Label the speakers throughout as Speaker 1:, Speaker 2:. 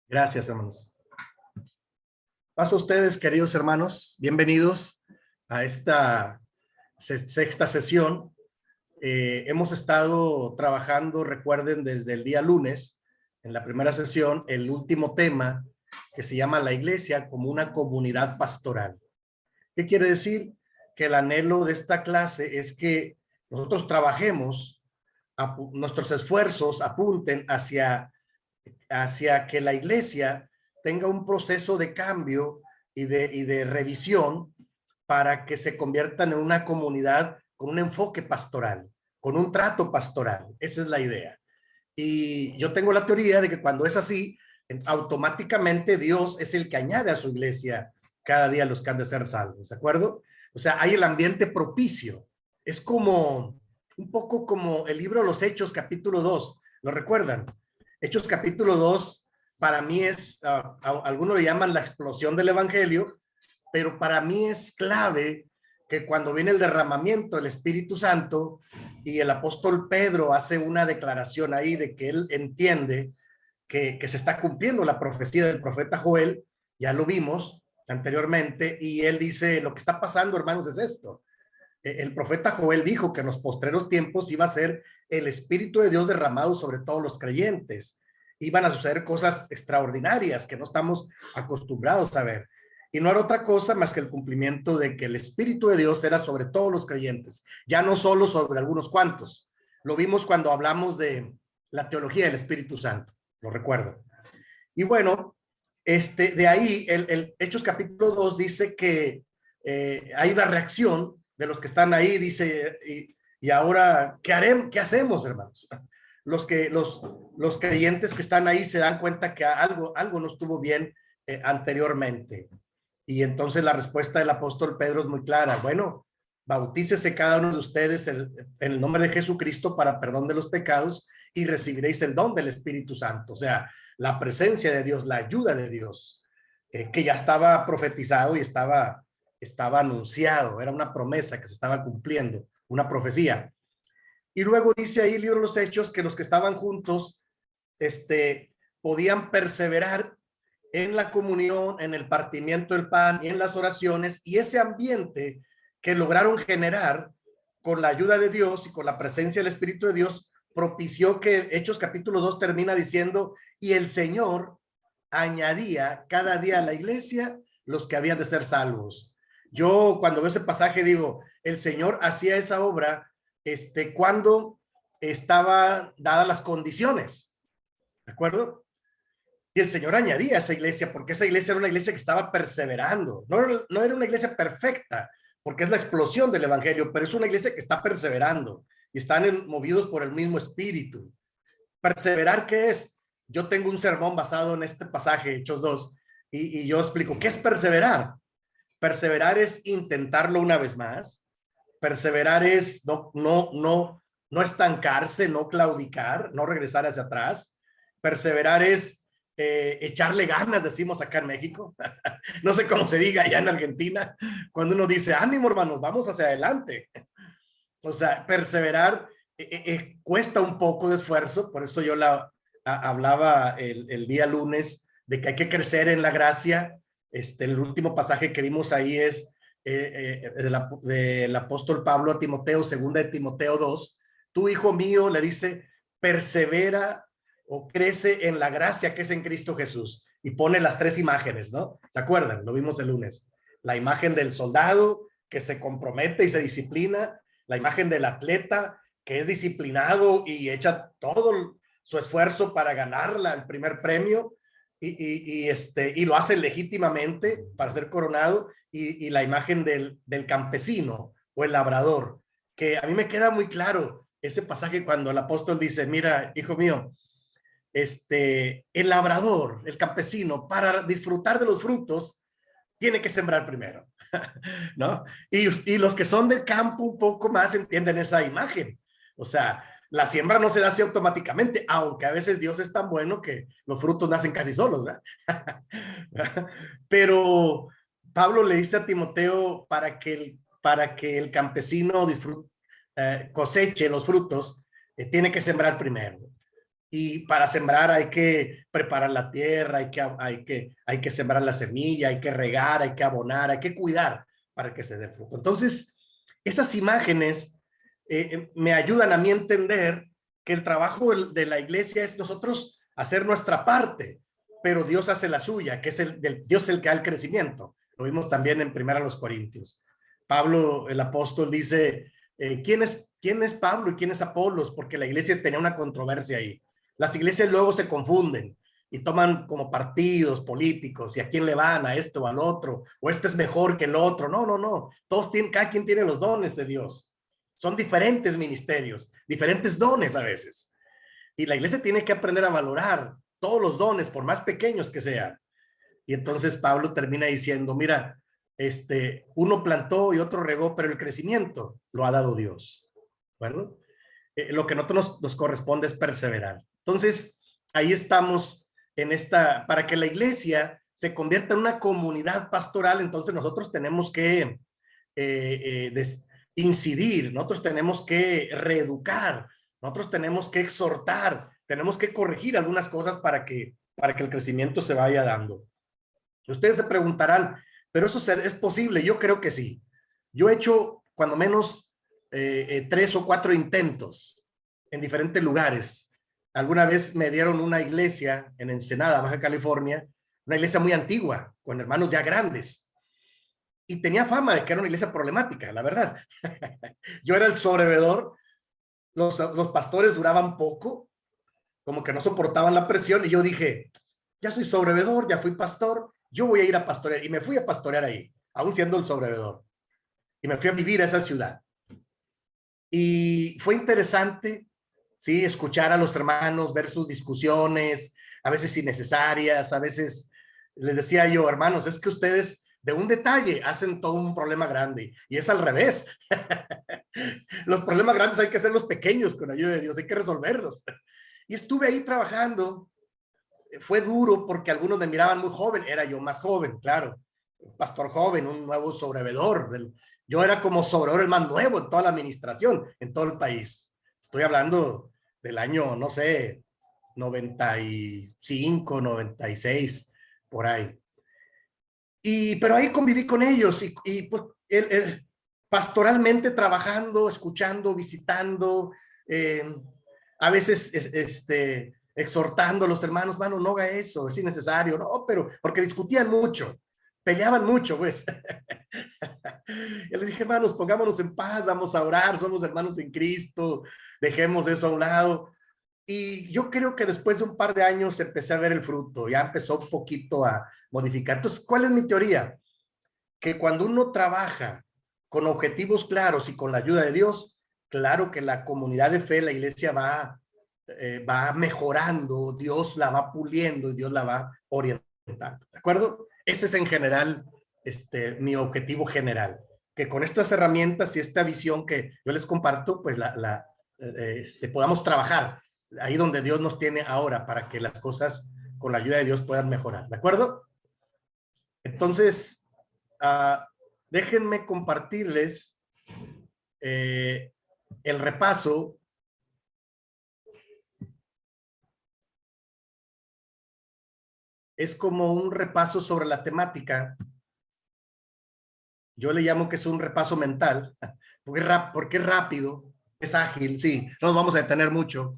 Speaker 1: Gracias, hermanos. Paso a ustedes, queridos hermanos, bienvenidos a esta sexta sesión. Hemos estado trabajando, recuerden, desde el día lunes, en la primera sesión, el último tema que se llama la iglesia como una comunidad pastoral. ¿Qué quiere decir? Que el anhelo de esta clase es que nosotros trabajemos, nuestros esfuerzos apunten hacia que la iglesia tenga un proceso de cambio y de revisión para que se conviertan en una comunidad con un enfoque pastoral, con un trato pastoral. Esa es la idea. Y yo tengo la teoría de que cuando es así, automáticamente Dios es el que añade a su iglesia cada día los que han de ser salvos, ¿de acuerdo? O sea, hay el ambiente propicio. Es como, un poco como el libro de los Hechos, capítulo 2. ¿Lo recuerdan? Hechos capítulo 2 para mí es, algunos le llaman la explosión del evangelio, pero para mí es clave que cuando viene el derramamiento del Espíritu Santo y el apóstol Pedro hace una declaración ahí de que él entiende que se está cumpliendo la profecía del profeta Joel, ya lo vimos anteriormente, y él dice, lo que está pasando, hermanos, es esto. El profeta Joel dijo que en los postreros tiempos iba a ser el Espíritu de Dios derramado sobre todos los creyentes. Iban a suceder cosas extraordinarias que no estamos acostumbrados a ver. Y no era otra cosa más que el cumplimiento de que el Espíritu de Dios era sobre todos los creyentes, ya no solo sobre algunos cuantos. Lo vimos cuando hablamos de la teología del Espíritu Santo, lo recuerdo. Y bueno, de ahí, el Hechos capítulo 2 dice que hay una reacción de los que están ahí, dice, y ahora, ¿qué haremos? ¿Qué hacemos, hermanos? Los creyentes que están ahí se dan cuenta que algo no estuvo bien anteriormente. Y entonces la respuesta del apóstol Pedro es muy clara. Bueno, bautícese cada uno de ustedes en el nombre de Jesucristo para perdón de los pecados y recibiréis el don del Espíritu Santo. O sea, la presencia de Dios, la ayuda de Dios, que ya estaba profetizado y estaba anunciado, era una promesa que se estaba cumpliendo, una profecía. Y luego dice ahí el libro de los Hechos que los que estaban juntos podían perseverar en la comunión, en el partimiento del pan y en las oraciones, y ese ambiente que lograron generar con la ayuda de Dios y con la presencia del Espíritu de Dios propició que Hechos capítulo 2 termina diciendo, y el Señor añadía cada día a la iglesia los que habían de ser salvos. Yo cuando veo ese pasaje digo, el Señor hacía esa obra cuando estaban dadas las condiciones, ¿de acuerdo? Y el Señor añadía a esa iglesia, porque esa iglesia era una iglesia que estaba perseverando. No era una iglesia perfecta, porque es la explosión del evangelio, pero es una iglesia que está perseverando y están movidos por el mismo espíritu. ¿Perseverar qué es? Yo tengo un sermón basado en este pasaje, Hechos 2, y yo explico, ¿qué es perseverar? Perseverar es intentarlo una vez más. Perseverar es no estancarse, no claudicar, no regresar hacia atrás. Perseverar es echarle ganas, decimos acá en México. No sé cómo se diga allá en Argentina, cuando uno dice, ánimo hermanos, vamos hacia adelante. O sea, perseverar cuesta un poco de esfuerzo, por eso yo hablaba el día lunes de que hay que crecer en la gracia. El último pasaje que vimos ahí es del apóstol Pablo a Timoteo, segunda de Timoteo 2. Tu hijo mío, le dice, persevera o crece en la gracia que es en Cristo Jesús. Y pone las tres imágenes, ¿no? ¿Se acuerdan? Lo vimos el lunes. La imagen del soldado que se compromete y se disciplina, la imagen del atleta que es disciplinado y echa todo su esfuerzo para ganar el primer premio y lo hace legítimamente para ser coronado, y la imagen del campesino o el labrador, que a mí me queda muy claro ese pasaje cuando el apóstol dice, mira, hijo mío, el labrador, el campesino, para disfrutar de los frutos, tiene que sembrar primero, ¿no? Y los que son del campo un poco más entienden esa imagen. O sea, la siembra no se da así automáticamente, aunque a veces Dios es tan bueno que los frutos nacen casi solos, ¿verdad? Pero Pablo le dice a Timoteo para que el campesino coseche los frutos, tiene que sembrar primero. Y para sembrar hay que preparar la tierra, hay que sembrar la semilla, hay que regar, hay que abonar, hay que cuidar para que se dé fruto. Entonces, esas imágenes me ayudan a mí a entender que el trabajo de la iglesia es nosotros hacer nuestra parte, pero Dios hace la suya, que es Dios el que da el crecimiento. Lo vimos también en 1 Corintios. Pablo, el apóstol, dice, ¿quién es Pablo y quién es Apolos? Porque la iglesia tenía una controversia ahí. Las iglesias luego se confunden y toman como partidos políticos y a quién le van, a esto o al otro, o este es mejor que el otro. No, no, no. Cada quien tiene los dones de Dios. Son diferentes ministerios, diferentes dones a veces. Y la iglesia tiene que aprender a valorar todos los dones, por más pequeños que sean. Y entonces Pablo termina diciendo, mira, uno plantó y otro regó, pero el crecimiento lo ha dado Dios. ¿De acuerdo? Lo que a nosotros nos corresponde es perseverar. Entonces, ahí estamos para que la iglesia se convierta en una comunidad pastoral, entonces nosotros tenemos que incidir, nosotros tenemos que reeducar, nosotros tenemos que exhortar, tenemos que corregir algunas cosas para que el crecimiento se vaya dando. Ustedes se preguntarán, ¿pero eso es posible? Yo creo que sí. Yo he hecho cuando menos 3 o 4 intentos en diferentes lugares. Alguna vez me dieron una iglesia en Ensenada, Baja California, una iglesia muy antigua, con hermanos ya grandes. Y tenía fama de que era una iglesia problemática, la verdad. Yo era el sobrevedor, los pastores duraban poco, como que no soportaban la presión, y yo dije, ya soy sobrevedor, ya fui pastor, yo voy a ir a pastorear. Y me fui a pastorear ahí, aún siendo el sobrevedor. Y me fui a vivir a esa ciudad. Y fue interesante, ¿sí? Escuchar a los hermanos, ver sus discusiones, a veces innecesarias, a veces les decía yo, hermanos, es que ustedes de un detalle hacen todo un problema grande, y es al revés. Los problemas grandes hay que hacerlos pequeños con ayuda de Dios, hay que resolverlos. Y estuve ahí trabajando. Fue duro porque algunos me miraban muy joven, era yo más joven, claro, un pastor joven, un nuevo sobrevedor. Yo era como sobrevedor el más nuevo en toda la administración, en todo el país. Estoy hablando del año, no sé, 95, 96, por ahí. Pero ahí conviví con ellos y pues, pastoralmente trabajando, escuchando, visitando, a veces exhortando a los hermanos, mano, no haga eso, es innecesario, no, pero porque discutían mucho, peleaban mucho, pues. Yo les dije, hermanos, pongámonos en paz, vamos a orar, somos hermanos en Cristo, dejemos eso a un lado. Y yo creo que después de un par de años empecé a ver el fruto, ya empezó un poquito a modificar. Entonces, ¿cuál es mi teoría? Que cuando uno trabaja con objetivos claros y con la ayuda de Dios, claro que la comunidad de fe, la iglesia va mejorando, Dios la va puliendo y Dios la va orientando, ¿de acuerdo? Ese es en general mi objetivo general, que con estas herramientas y esta visión que yo les comparto, pues podamos trabajar ahí donde Dios nos tiene ahora para que las cosas con la ayuda de Dios puedan mejorar, ¿de acuerdo? Entonces, déjenme compartirles el repaso. Es como un repaso sobre la temática. Yo le llamo que es un repaso mental, porque es rápido, es ágil, sí, no nos vamos a detener mucho.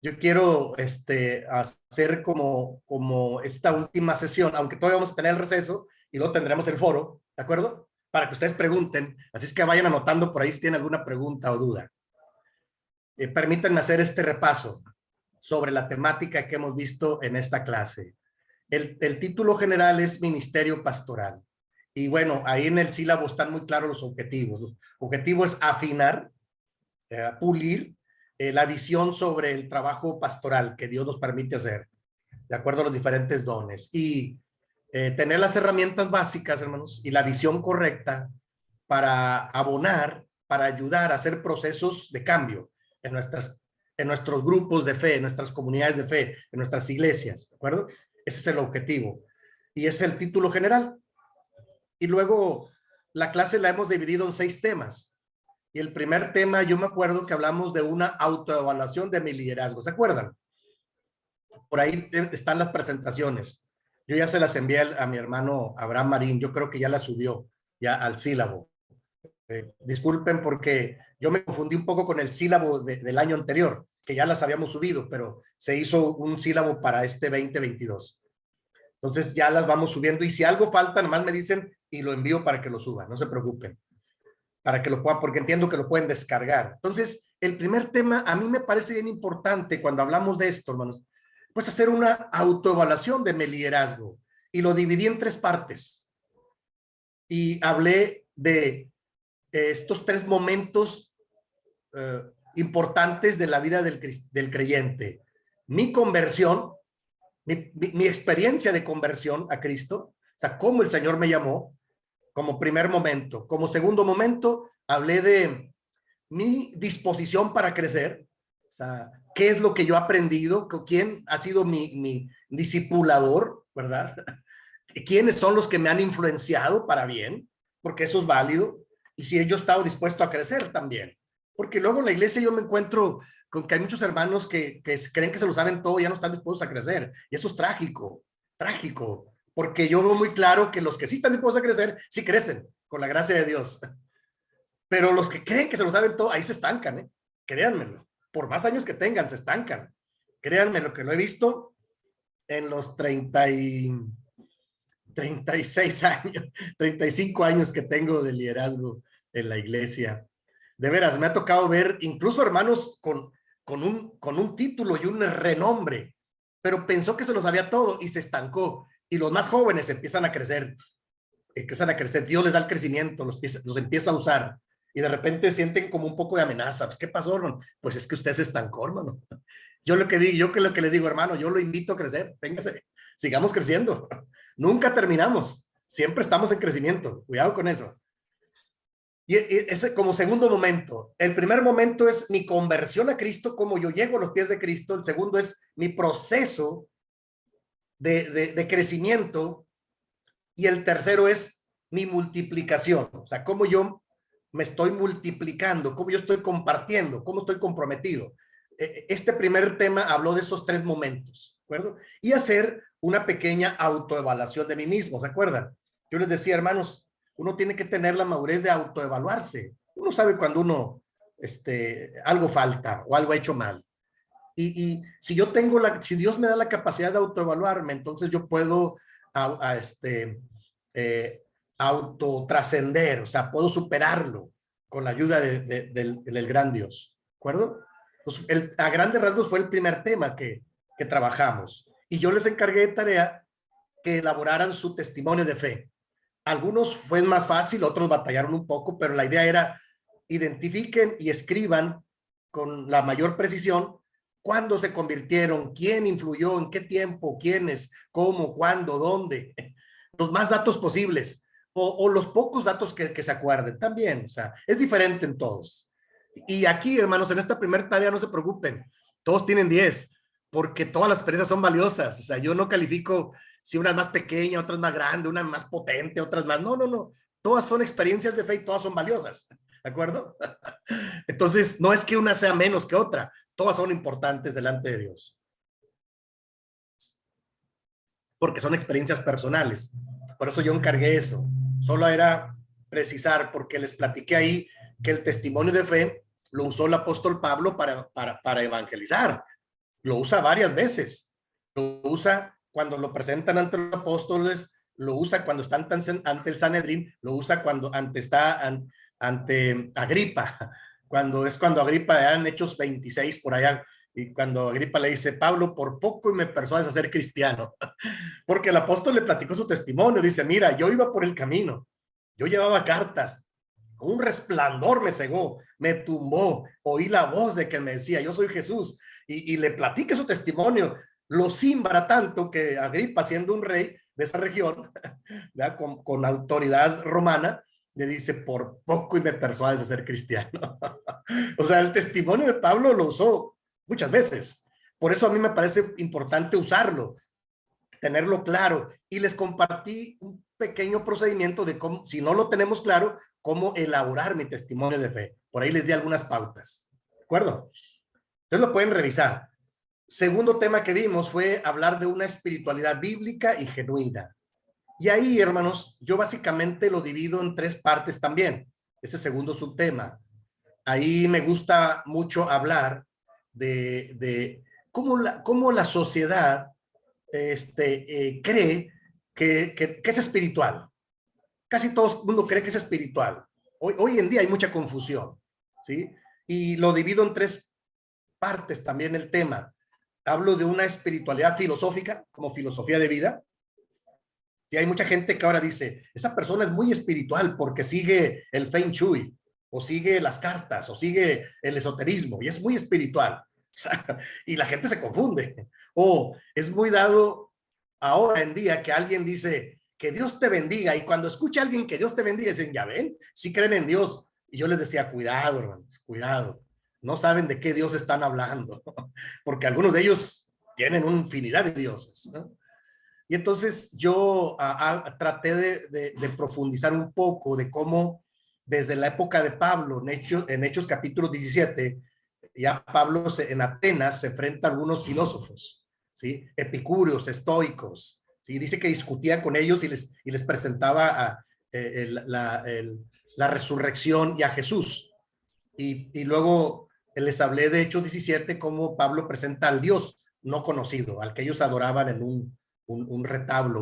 Speaker 1: Yo quiero hacer como esta última sesión, aunque todavía vamos a tener el receso y luego tendremos el foro, ¿de acuerdo? Para que ustedes pregunten, así es que vayan anotando por ahí si tienen alguna pregunta o duda. Permítanme hacer este repaso sobre la temática que hemos visto en esta clase. El título general es Ministerio Pastoral. Y bueno, ahí en el sílabo están muy claros los objetivos. Los objetivos es afinar, pulir la visión sobre el trabajo pastoral que Dios nos permite hacer, de acuerdo a los diferentes dones. Y tener las herramientas básicas, hermanos, y la visión correcta para abonar, para ayudar a hacer procesos de cambio en nuestros grupos de fe, en nuestras comunidades de fe, en nuestras iglesias, ¿de acuerdo? Ese es el objetivo. Y es el título general. Y luego la clase la hemos dividido en 6 temas. Y el primer tema, yo me acuerdo que hablamos de una autoevaluación de mi liderazgo. ¿Se acuerdan? Por ahí están las presentaciones. Yo ya se las envié a mi hermano Abraham Marín. Yo creo que ya las subió ya al sílabo. Disculpen porque yo me confundí un poco con el sílabo del año anterior, que ya las habíamos subido, pero se hizo un sílabo para este 2022. Entonces ya las vamos subiendo y si algo falta, nomás me dicen y lo envío para que lo suban, no se preocupen, para que lo puedan, porque entiendo que lo pueden descargar. Entonces, el primer tema a mí me parece bien importante cuando hablamos de esto, hermanos, pues hacer una autoevaluación de mi liderazgo y lo dividí en tres partes y hablé de estos tres momentos importantes de la vida del creyente. Mi conversión, mi experiencia de conversión a Cristo, o sea, cómo el Señor me llamó como primer momento. Como segundo momento, hablé de mi disposición para crecer, o sea, qué es lo que yo he aprendido, quién ha sido mi discipulador, ¿verdad? ¿Quiénes son los que me han influenciado para bien? Porque eso es válido. Y si yo he estado dispuesto a crecer también. Porque luego en la iglesia yo me encuentro con que hay muchos hermanos que creen que se lo saben todo y ya no están dispuestos a crecer. Y eso es trágico, trágico. Porque yo veo muy claro que los que sí están dispuestos a crecer, sí crecen, con la gracia de Dios. Pero los que creen que se lo saben todo, ahí se estancan, ¿eh? Créanmelo. Por más años que tengan, se estancan. Créanme lo que lo he visto en los 36 años, 35 años que tengo de liderazgo en la iglesia. De veras, me ha tocado ver incluso hermanos con un título y un renombre, pero pensó que se lo sabía todo y se estancó. Y los más jóvenes empiezan a crecer. Dios les da el crecimiento, los empieza a usar. Y de repente sienten como un poco de amenaza. Pues, ¿qué pasó, hermano? Pues es que usted se estancó, hermano. Yo lo que les digo, hermano, yo lo invito a crecer. Véngase, sigamos creciendo. Nunca terminamos. Siempre estamos en crecimiento. Cuidado con eso. Y ese como segundo momento. El primer momento es mi conversión a Cristo, como yo llego a los pies de Cristo. El segundo es mi proceso de crecimiento. Y el tercero es mi multiplicación. O sea, cómo yo me estoy multiplicando, cómo yo estoy compartiendo, cómo estoy comprometido. Este primer tema habló de esos tres momentos, ¿de acuerdo? Y hacer una pequeña autoevaluación de mí mismo, ¿se acuerdan? Yo les decía, hermanos, uno tiene que tener la madurez de autoevaluarse. Uno sabe cuando uno, algo falta o algo ha hecho mal. Y si yo tengo si Dios me da la capacidad de autoevaluarme, entonces yo puedo autotrascender, o sea, puedo superarlo con la ayuda del gran Dios, ¿de acuerdo? Pues a grandes rasgos fue el primer tema que trabajamos. Y yo les encargué de tarea que elaboraran su testimonio de fe. Algunos fue más fácil, otros batallaron un poco, pero la idea era identifiquen y escriban con la mayor precisión cuándo se convirtieron, quién influyó, en qué tiempo, quiénes, cómo, cuándo, dónde, los más datos posibles o los pocos datos que se acuerden también, o sea, es diferente en todos. Y aquí, hermanos, en esta primera tarea no se preocupen, todos tienen 10, porque todas las experiencias son valiosas, o sea, yo no califico si una es más pequeña, otra es más grande, una más potente, otras más, no, todas son experiencias de fe y todas son valiosas, ¿de acuerdo? Entonces, no es que una sea menos que otra, todas son importantes delante de Dios. Porque son experiencias personales. Por eso yo encargué eso. Solo era precisar, porque les platiqué ahí que el testimonio de fe lo usó el apóstol Pablo para evangelizar. Lo usa varias veces. Lo usa cuando lo presentan ante los apóstoles, lo usa cuando están ante el Sanedrín, lo usa cuando está ante Agripa, cuando Agripa en Hechos 26 por allá, y cuando Agripa le dice, Pablo, por poco y me persuades a ser cristiano, porque el apóstol le platicó su testimonio, dice, mira, yo iba por el camino, yo llevaba cartas, un resplandor me cegó, me tumbó, oí la voz de que me decía, yo soy Jesús, y le platique su testimonio, lo simbra tanto que Agripa, siendo un rey de esa región, con autoridad romana, le dice, por poco y me persuades de ser cristiano. O sea, el testimonio de Pablo lo usó muchas veces. Por eso a mí me parece importante usarlo, tenerlo claro. Y les compartí un pequeño procedimiento de cómo, si no lo tenemos claro, cómo elaborar mi testimonio de fe. Por ahí les di algunas pautas. ¿De acuerdo? Entonces lo pueden revisar. segundo tema que vimos fue hablar de una espiritualidad bíblica y genuina. Y ahí, hermanos, yo básicamente lo divido en tres partes también, ese segundo subtema. Ahí me gusta mucho hablar de cómo la sociedad cree que es espiritual. Casi todo el mundo cree que es espiritual. Hoy en día hay mucha confusión, ¿sí? Y lo divido en tres partes también el tema. Hablo de una espiritualidad filosófica, como filosofía de vida. Y hay mucha gente que ahora dice, esa persona es muy espiritual porque sigue el Feng Shui, o sigue las cartas, o sigue el esoterismo, y es muy espiritual. Y la gente se confunde. O es muy dado ahora en día que alguien dice, que Dios te bendiga, y cuando escucha a alguien que Dios te bendiga, dicen, ya ven, sí creen en Dios. Y yo les decía, cuidado, hermanos, cuidado. No saben de qué Dios están hablando, porque algunos de ellos tienen una infinidad de dioses, ¿no? Y entonces yo traté de profundizar un poco de cómo desde la época de Pablo, en Hechos capítulo 17, ya Pablo en Atenas se enfrenta a algunos filósofos, ¿sí? Epicúreos, estoicos, ¿sí? Dice que discutía con ellos y les presentaba la resurrección y a Jesús. Y luego les hablé de Hechos 17, cómo Pablo presenta al Dios no conocido, al que ellos adoraban en un retablo,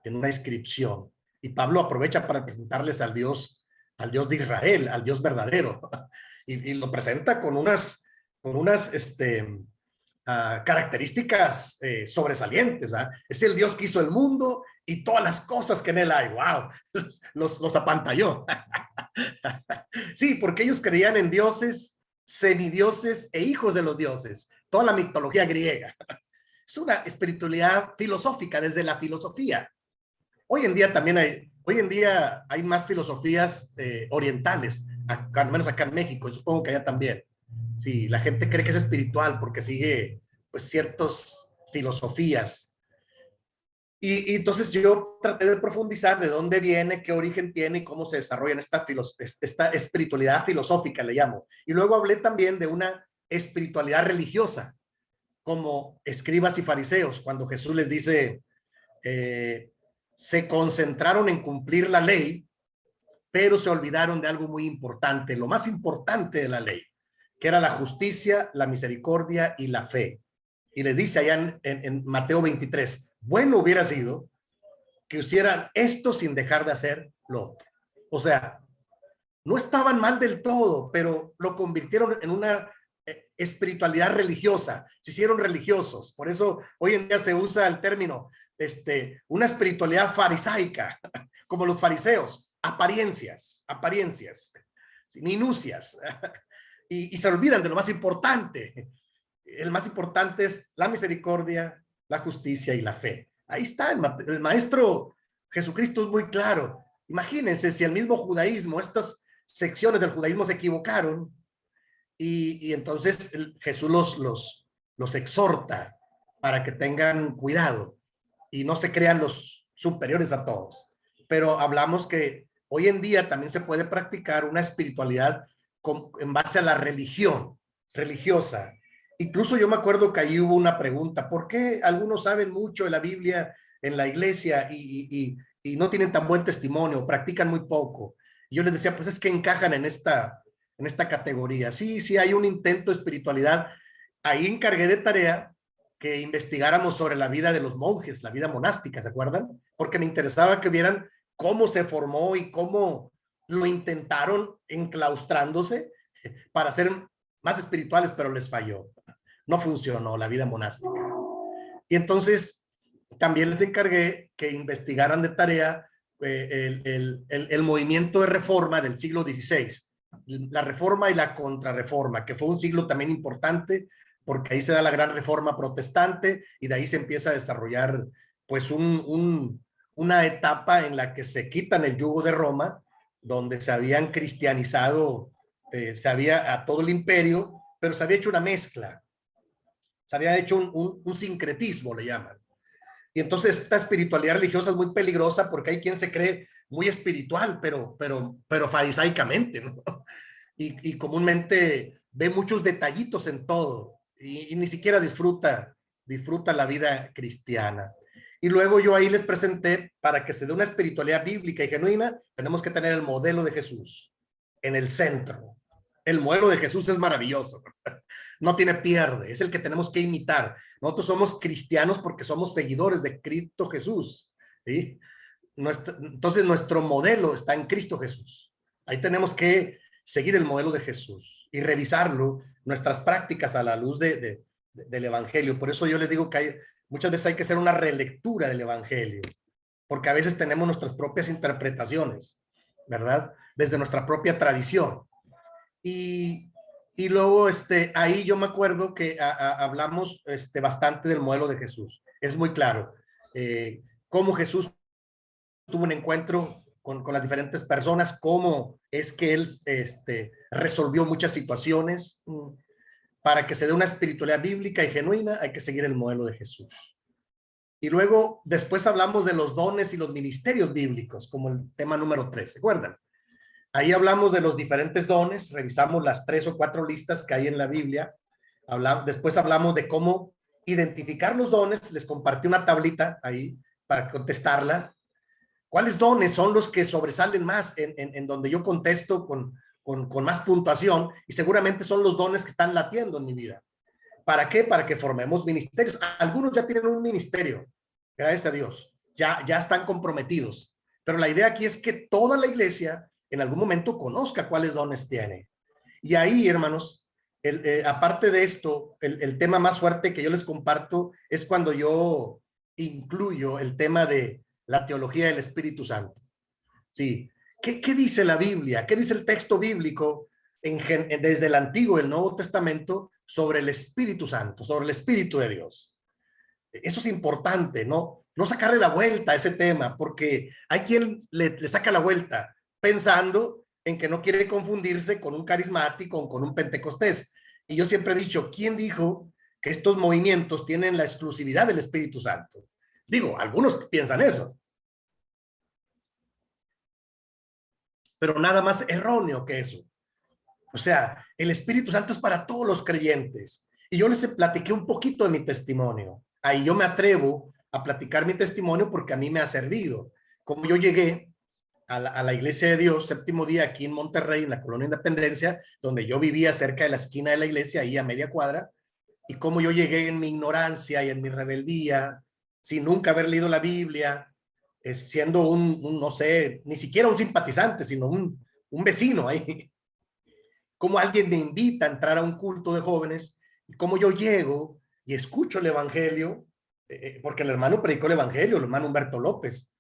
Speaker 1: en una inscripción. Y Pablo aprovecha para presentarles al Dios de Israel, al Dios verdadero. Y lo presenta con unas características sobresalientes. ¿Ah? Es el Dios que hizo el mundo y todas las cosas que en él hay. ¡Wow! Los apantalló. Sí, porque ellos creían en dioses, semidioses e hijos de los dioses. Toda la mitología griega. Es una espiritualidad filosófica desde la filosofía. Hoy en día hay más filosofías orientales, al menos acá en México, y supongo que allá también. Sí, la gente cree que es espiritual porque sigue pues ciertas filosofías. Y entonces yo traté de profundizar de dónde viene, qué origen tiene y cómo se desarrolla en esta espiritualidad filosófica, le llamo. Y luego hablé también de una espiritualidad religiosa, como escribas y fariseos, cuando Jesús les dice, se concentraron en cumplir la ley, pero se olvidaron de algo muy importante, lo más importante de la ley, que era la justicia, la misericordia y la fe. Y les dice allá en Mateo 23, bueno hubiera sido que hicieran esto sin dejar de hacer lo otro. O sea, no estaban mal del todo, pero lo convirtieron en una espiritualidad religiosa, se hicieron religiosos. Por eso hoy en día se usa el término, una espiritualidad farisaica, como los fariseos, apariencias, minucias, y se olvidan de lo más importante. El más importante es la misericordia, la justicia y la fe. Ahí está, el maestro Jesucristo es muy claro. Imagínense si el mismo judaísmo, estas secciones del judaísmo se equivocaron, y entonces Jesús los exhorta para que tengan cuidado y no se crean los superiores a todos. Pero hablamos que hoy en día también se puede practicar una espiritualidad en base a la religión religiosa. Incluso yo me acuerdo que ahí hubo una pregunta, ¿por qué algunos saben mucho de la Biblia en la iglesia y no tienen tan buen testimonio, practican muy poco? Y yo les decía, pues es que encajan en esta categoría. Sí, sí, hay un intento de espiritualidad. Ahí encargué de tarea que investigáramos sobre la vida de los monjes, la vida monástica, ¿se acuerdan? Porque me interesaba que vieran cómo se formó y cómo lo intentaron enclaustrándose para ser más espirituales, pero les falló. No funcionó la vida monástica. Y entonces también les encargué que investigaran de tarea el movimiento de reforma del siglo XVI, la reforma y la contrarreforma, que fue un siglo también importante porque ahí se da la gran reforma protestante y de ahí se empieza a desarrollar pues una etapa en la que se quitan el yugo de Roma, donde se habían cristianizado, se había a todo el imperio, pero se había hecho una mezcla, se había hecho un sincretismo, le llaman. Y entonces esta espiritualidad religiosa es muy peligrosa porque hay quien se cree muy espiritual, pero farisaicamente, ¿no? Y comúnmente ve muchos detallitos en todo. y ni siquiera disfruta la vida cristiana. Y luego yo ahí les presenté, para que se dé una espiritualidad bíblica y genuina, tenemos que tener el modelo de Jesús en el centro. El modelo de Jesús es maravilloso. No tiene pierde, es el que tenemos que imitar. Nosotros somos cristianos porque somos seguidores de Cristo Jesús, ¿sí? Entonces nuestro modelo está en Cristo Jesús. Ahí tenemos que seguir el modelo de Jesús y revisarlo, nuestras prácticas a la luz del Evangelio. Por eso yo les digo que muchas veces hay que hacer una relectura del Evangelio, porque a veces tenemos nuestras propias interpretaciones, ¿verdad? Desde nuestra propia tradición. Y luego ahí yo me acuerdo que hablamos bastante del modelo de Jesús. Es muy claro cómo Jesús tuvo un encuentro con las diferentes personas, cómo es que él resolvió muchas situaciones. Para que se dé una espiritualidad bíblica y genuina, hay que seguir el modelo de Jesús. Y luego, después hablamos de los dones y los ministerios bíblicos, como el tema número 3, ¿se acuerdan? Ahí hablamos de los diferentes dones, revisamos las 3 o 4 listas que hay en la Biblia. Después hablamos de cómo identificar los dones, les compartí una tablita ahí para contestarla. ¿Cuáles dones son los que sobresalen más en donde yo contesto con más puntuación? Y seguramente son los dones que están latiendo en mi vida. ¿Para qué? Para que formemos ministerios. Algunos ya tienen un ministerio, gracias a Dios, ya están comprometidos. Pero la idea aquí es que toda la iglesia en algún momento conozca cuáles dones tiene. Y ahí, hermanos, aparte de esto, el tema más fuerte que yo les comparto es cuando yo incluyo el tema de la teología del Espíritu Santo. Sí. ¿Qué dice la Biblia? ¿Qué dice el texto bíblico desde el Antiguo y el Nuevo Testamento sobre el Espíritu Santo, sobre el Espíritu de Dios? Eso es importante, ¿no? No sacarle la vuelta a ese tema, porque hay quien le saca la vuelta pensando en que no quiere confundirse con un carismático o con un pentecostés. Y yo siempre he dicho, ¿quién dijo que estos movimientos tienen la exclusividad del Espíritu Santo? Digo, algunos piensan eso, pero nada más erróneo que eso. O sea, el Espíritu Santo es para todos los creyentes. Y yo les platiqué un poquito de mi testimonio. Ahí yo me atrevo a platicar mi testimonio porque a mí me ha servido. Como yo llegué a la Iglesia de Dios, Séptimo Día, aquí en Monterrey, en la Colonia Independencia, donde yo vivía cerca de la esquina de la iglesia, ahí a media cuadra, y cómo yo llegué en mi ignorancia y en mi rebeldía, sin nunca haber leído la Biblia, siendo no sé, ni siquiera un simpatizante, sino un vecino ahí. Cómo alguien me invita a entrar a un culto de jóvenes, y cómo yo llego y escucho el evangelio, porque el hermano predicó el evangelio, el hermano Humberto López.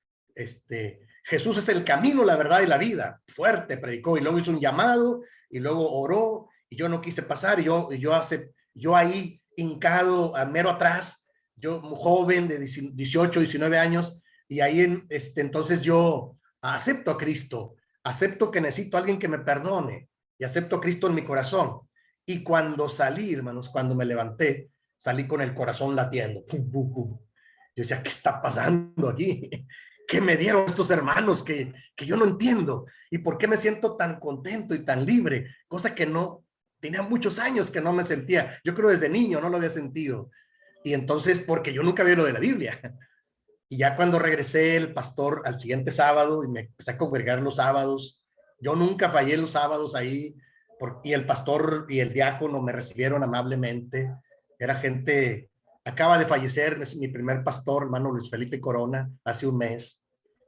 Speaker 1: Jesús es el camino, la verdad y la vida. Fuerte predicó, y luego hizo un llamado, y luego oró, y yo no quise pasar, y yo ahí hincado, mero atrás, yo joven de 18, 19 años, y ahí entonces yo acepto a Cristo, acepto que necesito a alguien que me perdone, y acepto a Cristo en mi corazón. Y cuando salí, hermanos, cuando me levanté, salí con el corazón latiendo. Pum, pum, pum. Yo decía, ¿qué está pasando aquí? ¿Qué me dieron estos hermanos que yo no entiendo? ¿Y por qué me siento tan contento y tan libre? Cosa que no, tenía muchos años que no me sentía. Yo creo desde niño no lo había sentido. Y entonces, porque yo nunca vi lo de la Biblia. Y ya cuando regresé, el pastor al siguiente sábado, y me empecé a congregar los sábados, yo nunca fallé los sábados ahí, y el pastor y el diácono me recibieron amablemente. Era gente, acaba de fallecer mi primer pastor, hermano Luis Felipe Corona, hace un mes.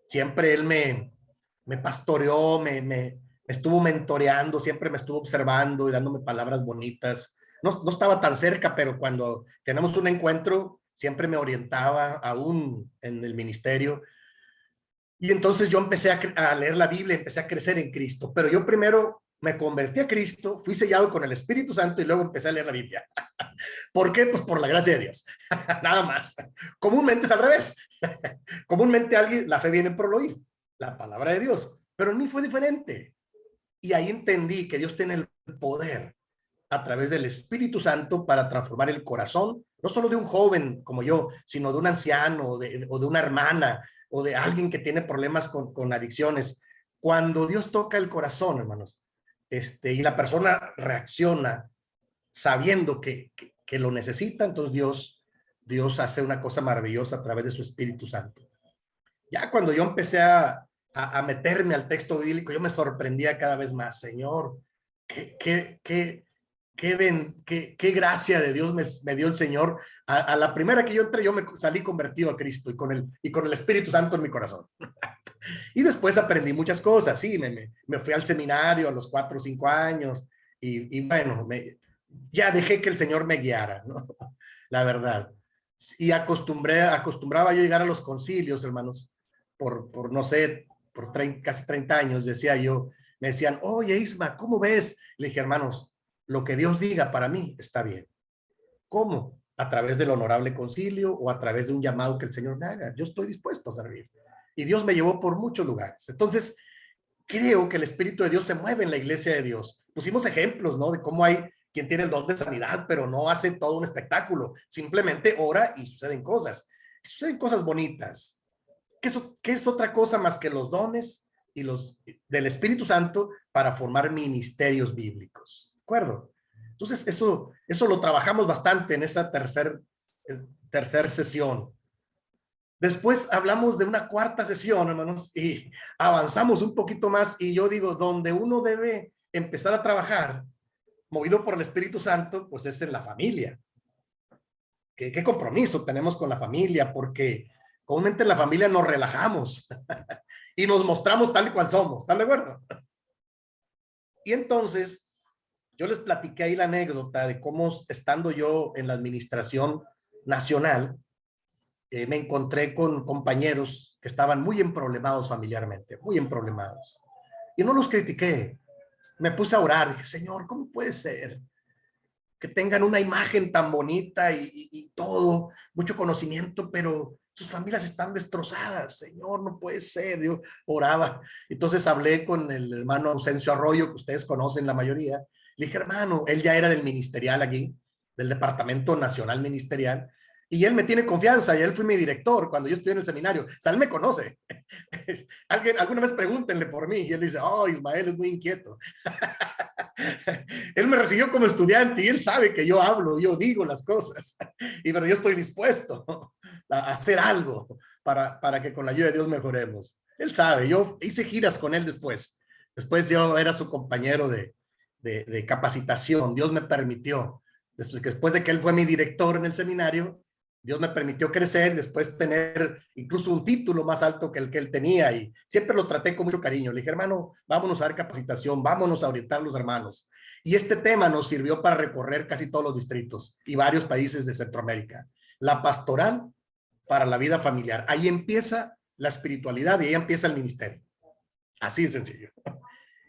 Speaker 1: Siempre él me pastoreó, me estuvo mentoreando, siempre me estuvo observando y dándome palabras bonitas. No estaba tan cerca, pero cuando tenemos un encuentro, siempre me orientaba, aún en el ministerio. Y entonces yo empecé a leer la Biblia, empecé a crecer en Cristo. Pero yo primero me convertí a Cristo, fui sellado con el Espíritu Santo y luego empecé a leer la Biblia. ¿Por qué? Pues por la gracia de Dios. Nada más. Comúnmente es al revés. Comúnmente la fe viene por el oír, la palabra de Dios. Pero en mí fue diferente. Y ahí entendí que Dios tiene el poder a través del Espíritu Santo para transformar el corazón, no solo de un joven como yo, sino de un anciano o de una hermana o de alguien que tiene problemas con adicciones. Cuando Dios toca el corazón, hermanos, y la persona reacciona sabiendo que que lo necesita, entonces Dios hace una cosa maravillosa a través de su Espíritu Santo. Ya cuando yo empecé a meterme al texto bíblico, yo me sorprendía cada vez más. Señor, qué gracia de Dios me dio el Señor. A la primera que yo entré, yo me salí convertido a Cristo y con el Espíritu Santo en mi corazón. Y después aprendí muchas cosas, sí, me fui al seminario a los 4 o 5 años y bueno, ya dejé que el Señor me guiara, ¿no? La verdad. Y acostumbraba yo a llegar a los concilios, hermanos, por no sé, casi 30 años, decía yo, me decían, oye, Isma, ¿cómo ves? Le dije, hermanos, lo que Dios diga para mí está bien. ¿Cómo? A través del honorable concilio o a través de un llamado que el Señor me haga. Yo estoy dispuesto a servir. Y Dios me llevó por muchos lugares. Entonces, creo que el Espíritu de Dios se mueve en la iglesia de Dios. Pusimos ejemplos, ¿no? De cómo hay quien tiene el don de sanidad, pero no hace todo un espectáculo. Simplemente ora y suceden cosas. Suceden cosas bonitas. ¿Qué es otra cosa más que los dones y los del Espíritu Santo para formar ministerios bíblicos? ¿De acuerdo? Entonces, eso lo trabajamos bastante en esa tercer sesión. Después hablamos de una cuarta sesión, hermanos, y avanzamos un poquito más. Y yo digo, donde uno debe empezar a trabajar, movido por el Espíritu Santo, pues es en la familia. ¿Qué compromiso tenemos con la familia? Porque comúnmente en la familia nos relajamos y nos mostramos tal y cual somos. ¿Están de acuerdo? Y entonces, yo les platiqué ahí la anécdota de cómo, estando yo en la administración nacional, me encontré con compañeros que estaban muy emproblemados familiarmente, muy emproblemados. Y no los critiqué. Me puse a orar. Dije, Señor, ¿cómo puede ser que tengan una imagen tan bonita y todo, mucho conocimiento, pero sus familias están destrozadas? Señor, no puede ser. Yo oraba. Entonces hablé con el hermano Ausencio Arroyo, que ustedes conocen la mayoría. Le dije, hermano, él ya era del ministerial aquí, del Departamento Nacional Ministerial, y él me tiene confianza, y él fue mi director cuando yo estuve en el seminario. O sea, él me conoce. Alguna vez pregúntenle por mí, y él dice, oh, Ismael es muy inquieto. Él me recibió como estudiante y él sabe que yo hablo, yo digo las cosas, pero yo estoy dispuesto a hacer algo para que con la ayuda de Dios mejoremos. Él sabe, yo hice giras con él después yo era su compañero de capacitación. Dios me permitió, después de que él fue mi director en el seminario, Dios me permitió crecer, después tener incluso un título más alto que el que él tenía, y siempre lo traté con mucho cariño. Le dije, hermano, vámonos a dar capacitación, vámonos a orientar a los hermanos. Y este tema nos sirvió para recorrer casi todos los distritos y varios países de Centroamérica. La pastoral para la vida familiar. Ahí empieza la espiritualidad y ahí empieza el ministerio. Así de sencillo.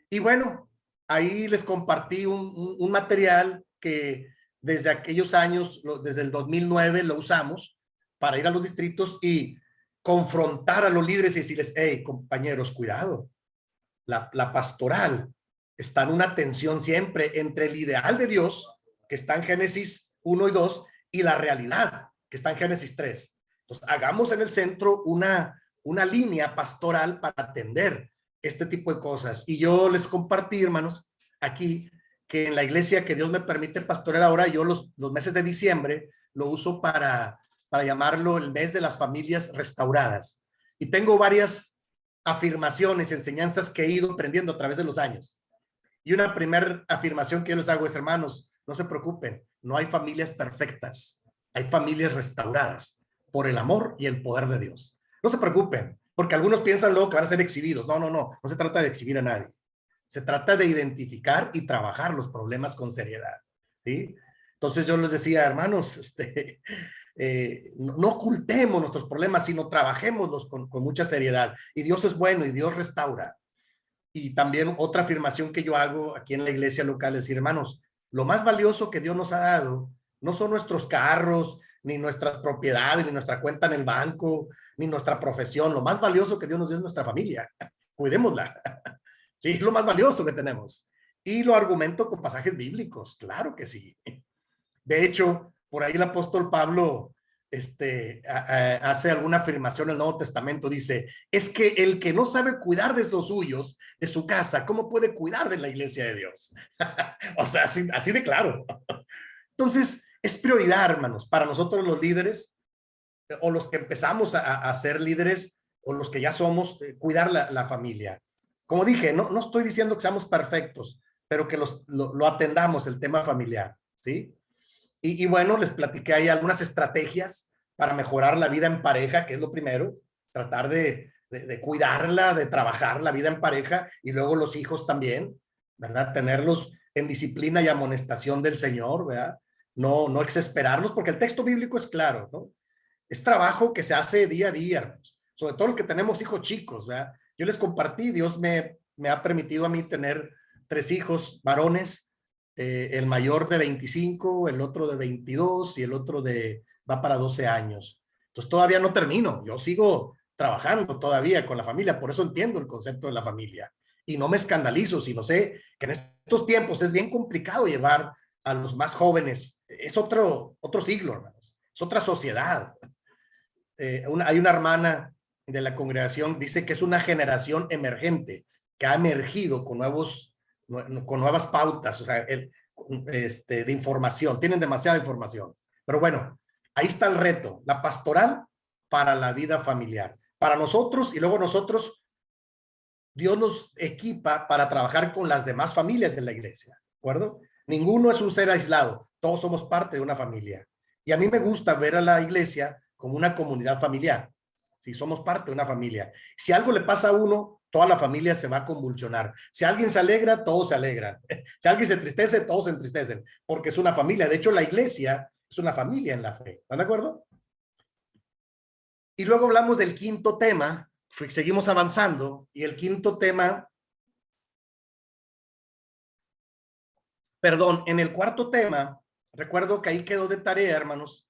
Speaker 1: Y bueno, ahí les compartí un material que desde aquellos años, desde el 2009, lo usamos para ir a los distritos y confrontar a los líderes y decirles, hey, compañeros, cuidado. La pastoral está en una tensión siempre entre el ideal de Dios, que está en Génesis 1 y 2, y la realidad, que está en Génesis 3. Entonces, hagamos en el centro una línea pastoral para atender este tipo de cosas. Y yo les compartí, hermanos, aquí, que en la iglesia que Dios me permite pastorear ahora, yo los meses de diciembre lo uso para llamarlo el mes de las familias restauradas. Y tengo varias afirmaciones, enseñanzas que he ido aprendiendo a través de los años. Y una primera afirmación que yo les hago es, hermanos, no se preocupen, no hay familias perfectas, hay familias restauradas por el amor y el poder de Dios. No se preocupen, porque algunos piensan luego que van a ser exhibidos. No se trata de exhibir a nadie. Se trata de identificar y trabajar los problemas con seriedad, ¿sí? Entonces yo les decía, hermanos, no ocultemos nuestros problemas, sino trabajémoslos con mucha seriedad. Y Dios es bueno y Dios restaura. Y también otra afirmación que yo hago aquí en la iglesia local es decir, hermanos, lo más valioso que Dios nos ha dado no son nuestros carros, ni nuestras propiedades, ni nuestra cuenta en el banco, ni nuestra profesión. Lo más valioso que Dios nos dio es nuestra familia. Cuidémosla. Sí, es lo más valioso que tenemos. Y lo argumento con pasajes bíblicos, claro que sí. De hecho, por ahí el apóstol Pablo hace alguna afirmación en el Nuevo Testamento. Dice, es que el que no sabe cuidar de los suyos, de su casa, ¿cómo puede cuidar de la iglesia de Dios? O sea, así de claro. Entonces, es prioridad, hermanos, para nosotros los líderes o los que empezamos a ser líderes o los que ya somos, cuidar la familia. Como dije, no estoy diciendo que seamos perfectos, pero que lo atendamos el tema familiar, ¿sí? Y bueno, les platiqué ahí algunas estrategias para mejorar la vida en pareja, que es lo primero, tratar de cuidarla, de trabajar la vida en pareja y luego los hijos también, ¿verdad? Tenerlos en disciplina y amonestación del Señor, ¿verdad? No exasperarlos, porque el texto bíblico es claro, ¿no? Es trabajo que se hace día a día, hermanos. Sobre todo los que tenemos hijos chicos, ¿verdad? Yo les compartí, Dios me ha permitido a mí tener 3 hijos varones, el mayor de 25, el otro de 22 y el otro va para 12 años. Entonces todavía no termino, yo sigo trabajando todavía con la familia, por eso entiendo el concepto de la familia. Y no me escandalizo, sino sé que en estos tiempos es bien complicado llevar a los más jóvenes. Es otro siglo, hermanos. Es otra sociedad. Hay una hermana de la congregación, dice que es una generación emergente, que ha emergido con nuevas pautas, o sea, de información, tienen demasiada información. Pero bueno, ahí está el reto, la pastoral para la vida familiar. Para nosotros, y luego nosotros, Dios nos equipa para trabajar con las demás familias de la iglesia, ¿de acuerdo? Ninguno es un ser aislado, todos somos parte de una familia. Y a mí me gusta ver a la iglesia como una comunidad familiar. Si somos parte de una familia. Si algo le pasa a uno, toda la familia se va a convulsionar. Si alguien se alegra, todos se alegran. Si alguien se entristece, todos se entristecen, porque es una familia. De hecho, la iglesia es una familia en la fe. ¿Están de acuerdo? Y luego hablamos del quinto tema, seguimos avanzando, y el quinto tema, perdón, en el cuarto tema, recuerdo que ahí quedó de tarea, hermanos,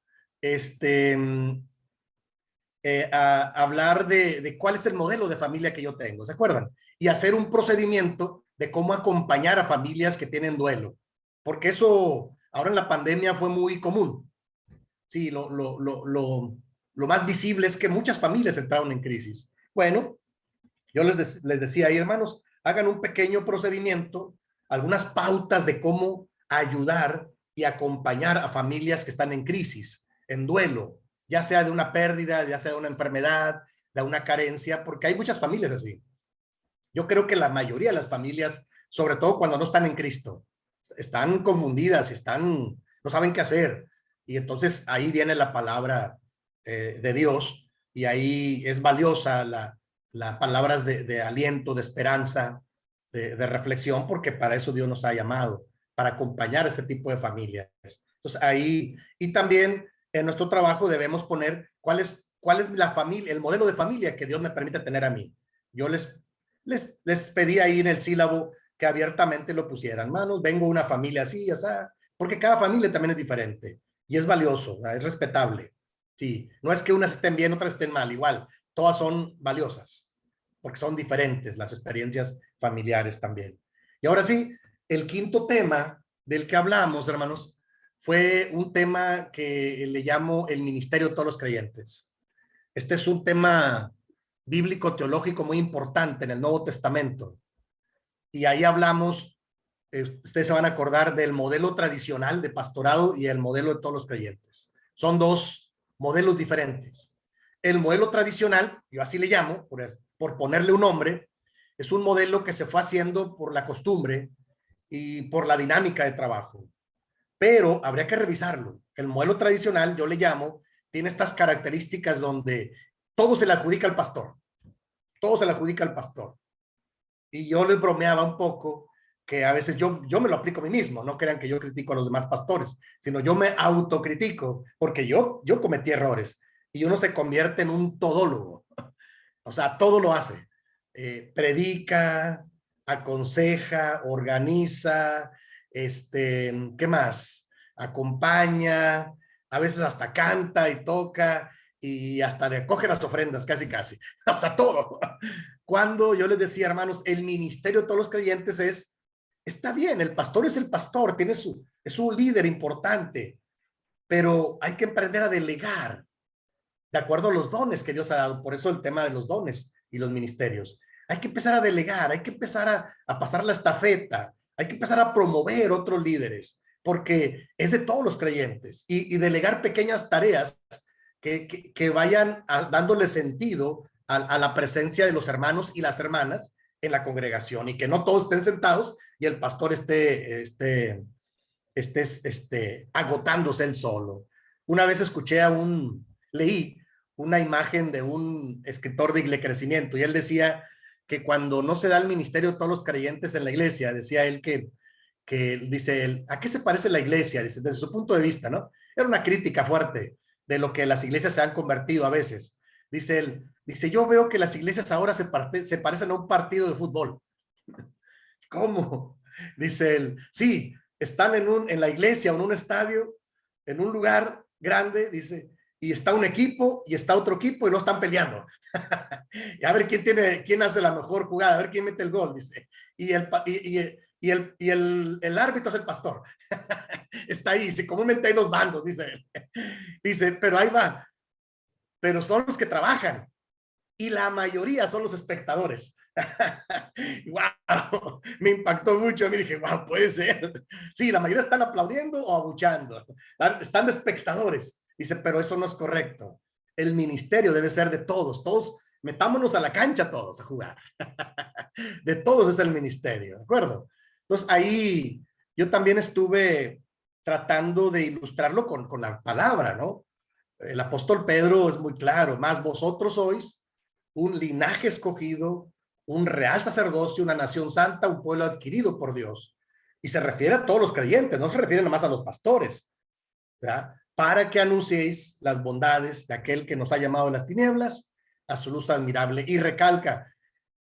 Speaker 1: a hablar de cuál es el modelo de familia que yo tengo, ¿se acuerdan? Y hacer un procedimiento de cómo acompañar a familias que tienen duelo, porque eso ahora en la pandemia fue muy común. Sí, lo más visible es que muchas familias entraron en crisis. Bueno, yo les decía ahí, hermanos, hagan un pequeño procedimiento, algunas pautas de cómo ayudar y acompañar a familias que están en crisis, en duelo, ya sea de una pérdida, ya sea de una enfermedad, de una carencia, porque hay muchas familias así. Yo creo que la mayoría de las familias, sobre todo cuando no están en Cristo, están confundidas, no saben qué hacer. Y entonces ahí viene la palabra de Dios y ahí es valiosa la palabras de aliento, de esperanza, de reflexión, porque para eso Dios nos ha llamado, para acompañar a este tipo de familias. Entonces ahí, y también en nuestro trabajo debemos poner cuál es la familia, el modelo de familia que Dios me permite tener a mí. Yo les pedí ahí en el sílabo que abiertamente lo pusieran. Manos, vengo de una familia así, ya sea, porque cada familia también es diferente y es valioso, es respetable. Sí, no es que unas estén bien, otras estén mal, igual, todas son valiosas, porque son diferentes las experiencias familiares también. Y ahora sí, el quinto tema del que hablamos, hermanos, fue un tema que le llamo el ministerio de todos los creyentes. Este es un tema bíblico teológico muy importante en el Nuevo Testamento. Y ahí hablamos, ustedes se van a acordar del modelo tradicional de pastorado y el modelo de todos los creyentes. Son dos modelos diferentes. El modelo tradicional, yo así le llamo, por ponerle un nombre, es un modelo que se fue haciendo por la costumbre y por la dinámica de trabajo. Pero habría que revisarlo. El modelo tradicional, yo le llamo, tiene estas características donde todo se le adjudica al pastor. Todo se le adjudica al pastor. Y yo les bromeaba un poco que a veces yo me lo aplico a mí mismo. No crean que yo critico a los demás pastores, sino yo me autocritico porque yo cometí errores y uno se convierte en un todólogo. O sea, todo lo hace. Predica, aconseja, organiza, ¿qué más? Acompaña, a veces hasta canta y toca y hasta le coge las ofrendas, casi, casi. O sea, todo. Cuando yo les decía, hermanos, el ministerio de todos los creyentes está bien, el pastor es el pastor, es un líder importante, pero hay que aprender a delegar de acuerdo a los dones que Dios ha dado. Por eso el tema de los dones y los ministerios. Hay que empezar a delegar, hay que empezar a pasar la estafeta, hay que empezar a promover otros líderes. porque es de todos los creyentes, y delegar pequeñas tareas que vayan dándole sentido a la presencia de los hermanos y las hermanas en la congregación, y que no todos estén sentados y el pastor esté agotándose él solo. Una vez leí una imagen de un escritor de crecimiento, y él decía que cuando no se da el ministerio a todos los creyentes en la iglesia, decía él dice él, ¿a qué se parece la iglesia? Dice, desde su punto de vista, ¿no? Era una crítica fuerte de lo que las iglesias se han convertido a veces. Dice él, yo veo que las iglesias ahora se parecen a un partido de fútbol. ¿Cómo? Dice él, sí, están en la iglesia o en un estadio, en un lugar grande, dice, y está un equipo y está otro equipo y no están peleando. Y a ver quién hace la mejor jugada, a ver quién mete el gol, dice. Y el árbitro es el pastor. Está ahí, dice, comúnmente hay dos bandos, dice él. Dice, pero ahí va. Pero son los que trabajan y la mayoría son los espectadores. Wow, me impactó mucho. A mí dije, wow, puede ser. Sí, la mayoría están aplaudiendo o abuchando. Están de espectadores. Dice, pero eso no es correcto. El ministerio debe ser de todos. Todos, metámonos a la cancha todos a jugar. De todos es el ministerio, ¿de acuerdo? Entonces ahí yo también estuve tratando de ilustrarlo con la palabra, ¿no? El apóstol Pedro es muy claro, más vosotros sois un linaje escogido, un real sacerdocio, una nación santa, un pueblo adquirido por Dios. Y se refiere a todos los creyentes, no se refiere nomás a los pastores, ¿verdad? Para que anunciéis las bondades de aquel que nos ha llamado de las tinieblas a su luz admirable. Y recalca,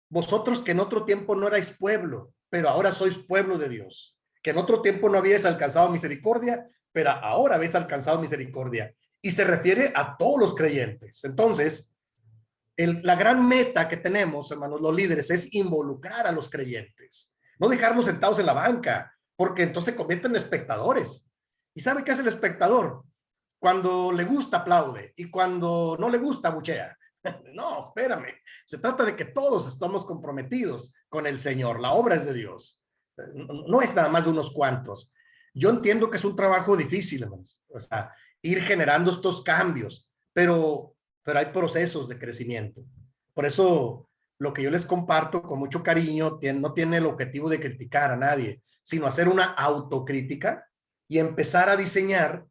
Speaker 1: vosotros que en otro tiempo no erais pueblo, pero ahora sois pueblo de Dios, que en otro tiempo no habíais alcanzado misericordia, pero ahora habéis alcanzado misericordia. Y se refiere a todos los creyentes. Entonces, la gran meta que tenemos, hermanos, los líderes, es involucrar a los creyentes, no dejarlos sentados en la banca, porque entonces se convierten en espectadores. ¿Y sabe qué hace el espectador? Cuando le gusta, aplaude, y cuando no le gusta, buchea. No, espérame. Se trata de que todos estamos comprometidos con el Señor. La obra es de Dios. No es nada más de unos cuantos. Yo entiendo que es un trabajo difícil, hermanos. O sea, ir generando estos cambios, pero hay procesos de crecimiento. Por eso, lo que yo les comparto con mucho cariño no tiene el objetivo de criticar a nadie, sino hacer una autocrítica y empezar a diseñar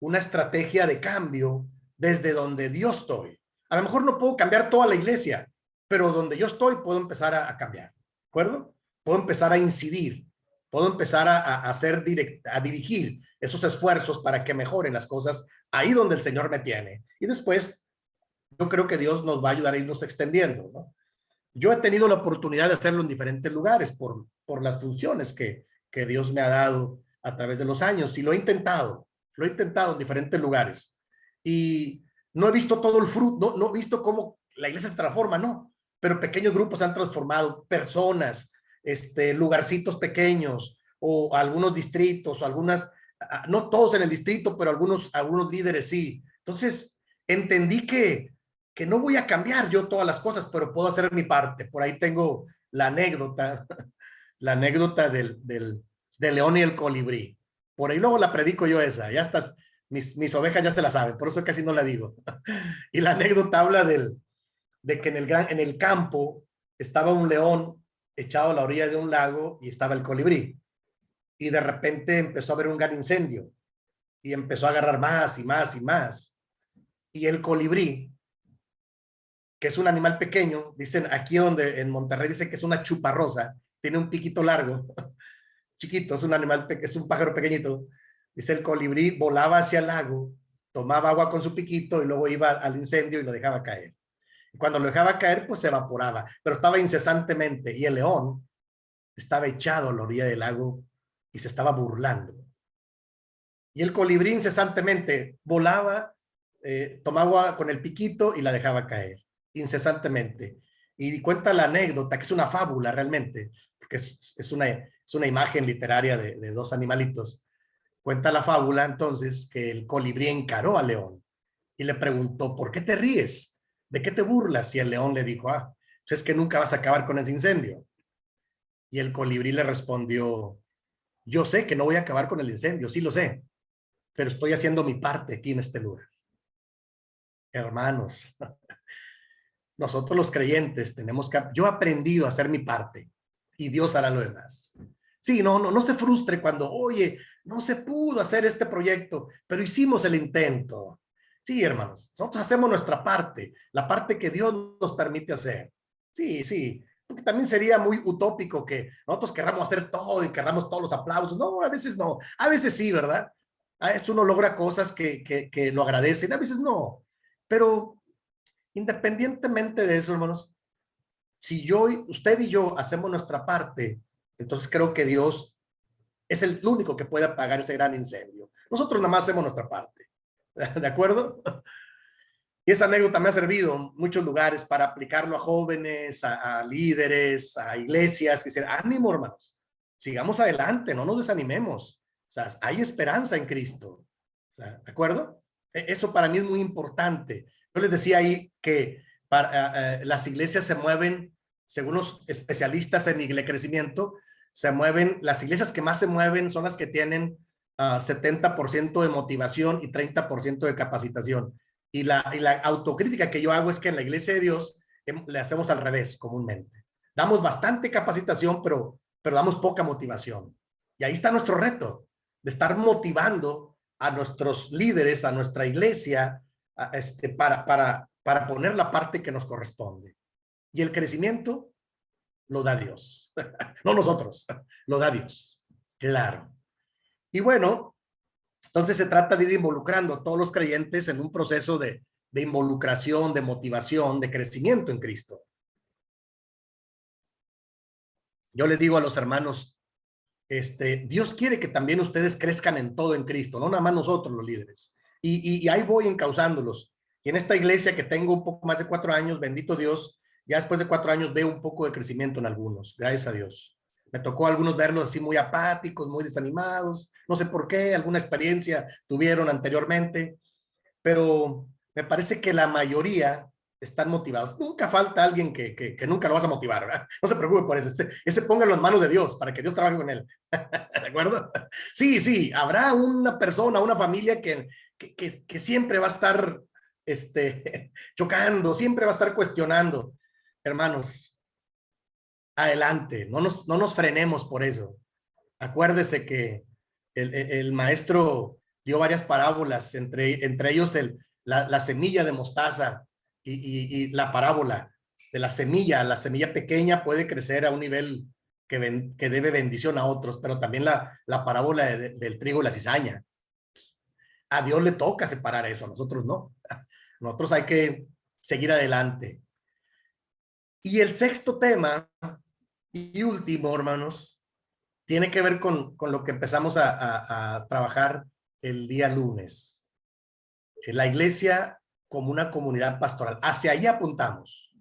Speaker 1: una estrategia de cambio desde donde yo estoy. A lo mejor no puedo cambiar toda la iglesia, pero donde yo estoy puedo empezar a cambiar, ¿de acuerdo? Puedo empezar a incidir, puedo empezar a dirigir esos esfuerzos para que mejoren las cosas ahí donde el Señor me tiene. Y después, yo creo que Dios nos va a ayudar a irnos extendiendo, ¿no? Yo he tenido la oportunidad de hacerlo en diferentes lugares por las funciones que Dios me ha dado a través de los años, y lo he intentado en diferentes lugares. Y no he visto todo el fruto, no he visto cómo la iglesia se transforma, no, pero pequeños grupos se han transformado, personas, lugarcitos pequeños, o algunos distritos, o algunas, no todos en el distrito, pero algunos líderes sí. Entonces, entendí que no voy a cambiar yo todas las cosas, pero puedo hacer mi parte. Por ahí tengo la anécdota, la anécdota del león y el colibrí. Por ahí luego la predico yo esa, ya estás, mis ovejas ya se la saben, por eso casi no la digo. Y la anécdota habla de que en el campo estaba un león echado a la orilla de un lago y estaba el colibrí. Y de repente empezó a haber un gran incendio y empezó a agarrar más y más y más. Y el colibrí, que es un animal pequeño, dicen aquí donde en Monterrey dicen que es una chuparrosa, tiene un piquito largo, chiquito, es un animal, es un pájaro pequeñito. Dice, el colibrí volaba hacia el lago, tomaba agua con su piquito y luego iba al incendio y lo dejaba caer. Y cuando lo dejaba caer, pues se evaporaba, pero estaba incesantemente, y el león estaba echado a la orilla del lago y se estaba burlando. Y el colibrí incesantemente volaba, tomaba agua con el piquito y la dejaba caer, incesantemente. Y cuenta la anécdota, que es una fábula realmente, porque es una imagen literaria de dos animalitos. Cuenta la fábula entonces que el colibrí encaró al león y le preguntó, ¿por qué te ríes? ¿De qué te burlas? Y el león le dijo, pues es que nunca vas a acabar con ese incendio. Y el colibrí le respondió, Yo sé que no voy a acabar con el incendio, sí lo sé, pero estoy haciendo mi parte aquí en este lugar. Hermanos, nosotros los creyentes tenemos que, yo he aprendido a hacer mi parte y Dios hará lo demás. Sí, no se frustre cuando, oye, no se pudo hacer este proyecto, pero hicimos el intento. Sí, hermanos, nosotros hacemos nuestra parte, la parte que Dios nos permite hacer. Sí, porque también sería muy utópico que nosotros querramos hacer todo y querramos todos los aplausos. No, a veces no, a veces sí, ¿verdad? A veces uno logra cosas que lo agradecen, a veces no. Pero independientemente de eso, hermanos, si usted y yo hacemos nuestra parte, entonces creo que Dios es el único que puede apagar ese gran incendio. Nosotros nada más hacemos nuestra parte. ¿De acuerdo? Y esa anécdota me ha servido en muchos lugares para aplicarlo a jóvenes, a líderes, a iglesias, que dicen, ánimo, hermanos, sigamos adelante, no nos desanimemos. O sea, hay esperanza en Cristo. O sea, ¿de acuerdo? Eso para mí es muy importante. Yo les decía ahí que las iglesias se mueven, según los especialistas en crecimiento, se mueven, las iglesias que más se mueven son las que tienen 70% de motivación y 30% de capacitación. Y la autocrítica que yo hago es que en la iglesia de Dios le hacemos al revés comúnmente. Damos bastante capacitación, pero damos poca motivación. Y ahí está nuestro reto, de estar motivando a nuestros líderes, a nuestra iglesia, para poner la parte que nos corresponde. Y el crecimiento lo da Dios, no nosotros, lo da Dios, claro. Y bueno, entonces se trata de ir involucrando a todos los creyentes en un proceso de involucración, de motivación, de crecimiento en Cristo. Yo les digo a los hermanos, Dios quiere que también ustedes crezcan en todo en Cristo, no nada más nosotros los líderes. Y ahí voy encauzándolos. Y en esta iglesia que tengo un poco más de 4 años, bendito Dios, ya después de 4 años veo un poco de crecimiento en algunos, gracias a Dios. Me tocó a algunos verlos así muy apáticos, muy desanimados, no sé por qué, alguna experiencia tuvieron anteriormente, pero me parece que la mayoría están motivados. Nunca falta alguien que nunca lo vas a motivar, ¿verdad? No se preocupe por eso. Ese póngalo en manos de Dios para que Dios trabaje con él. ¿De acuerdo? Sí, habrá una persona, una familia que siempre va a estar chocando, siempre va a estar cuestionando. Hermanos, adelante, no nos frenemos por eso. Acuérdese que el maestro dio varias parábolas, entre ellos la semilla de mostaza y la parábola de la semilla pequeña puede crecer a un nivel que debe bendición a otros, pero también la parábola del trigo y la cizaña. A Dios le toca separar eso, a nosotros no. Nosotros hay que seguir adelante. Y el sexto tema y último, hermanos, tiene que ver con lo que empezamos a trabajar el día lunes. La iglesia como una comunidad pastoral. Hacia allí apuntamos.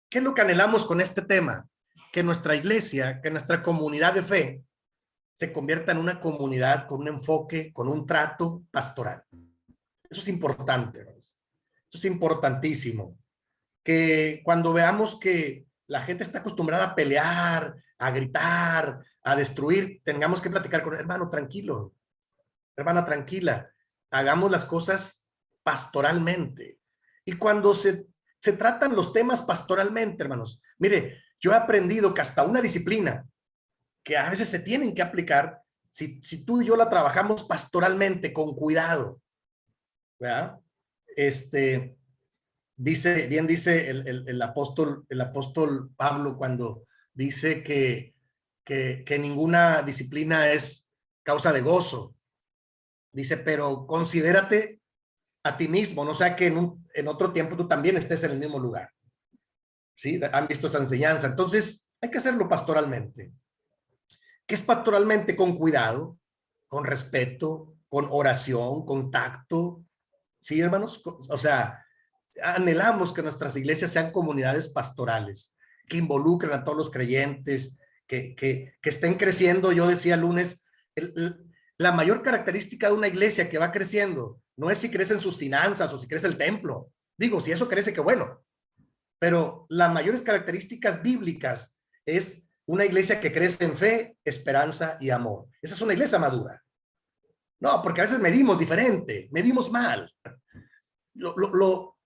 Speaker 1: ¿Qué es lo que anhelamos con este tema? Que nuestra iglesia, que nuestra comunidad de fe se convierta en una comunidad con un enfoque, con un trato pastoral. Eso es importante, ¿no? Eso es importantísimo. Que cuando veamos que la gente está acostumbrada a pelear, a gritar, a destruir, tengamos que platicar con el hermano, tranquilo, hermana, tranquila, hagamos las cosas pastoralmente. Y cuando se tratan los temas pastoralmente, hermanos, mire, yo he aprendido que hasta una disciplina que a veces se tienen que aplicar, si tú y yo la trabajamos pastoralmente, con cuidado, ¿verdad? Dice el apóstol Pablo cuando dice que ninguna disciplina es causa de gozo. Dice, pero considérate a ti mismo, no sea que en otro tiempo tú también estés en el mismo lugar. ¿Sí? Han visto esa enseñanza. Entonces, hay que hacerlo pastoralmente. ¿Qué es pastoralmente? Con cuidado, con respeto, con oración, con tacto. ¿Sí, hermanos? O sea, anhelamos que nuestras iglesias sean comunidades pastorales, que involucren a todos los creyentes, que estén creciendo. Yo decía el lunes, la mayor característica de una iglesia que va creciendo no es si crecen sus finanzas o si crece el templo. Digo, si eso crece, qué bueno. Pero las mayores características bíblicas es una iglesia que crece en fe, esperanza y amor. Esa es una iglesia madura. No, porque a veces medimos diferente, medimos mal. Lo, lo, lo,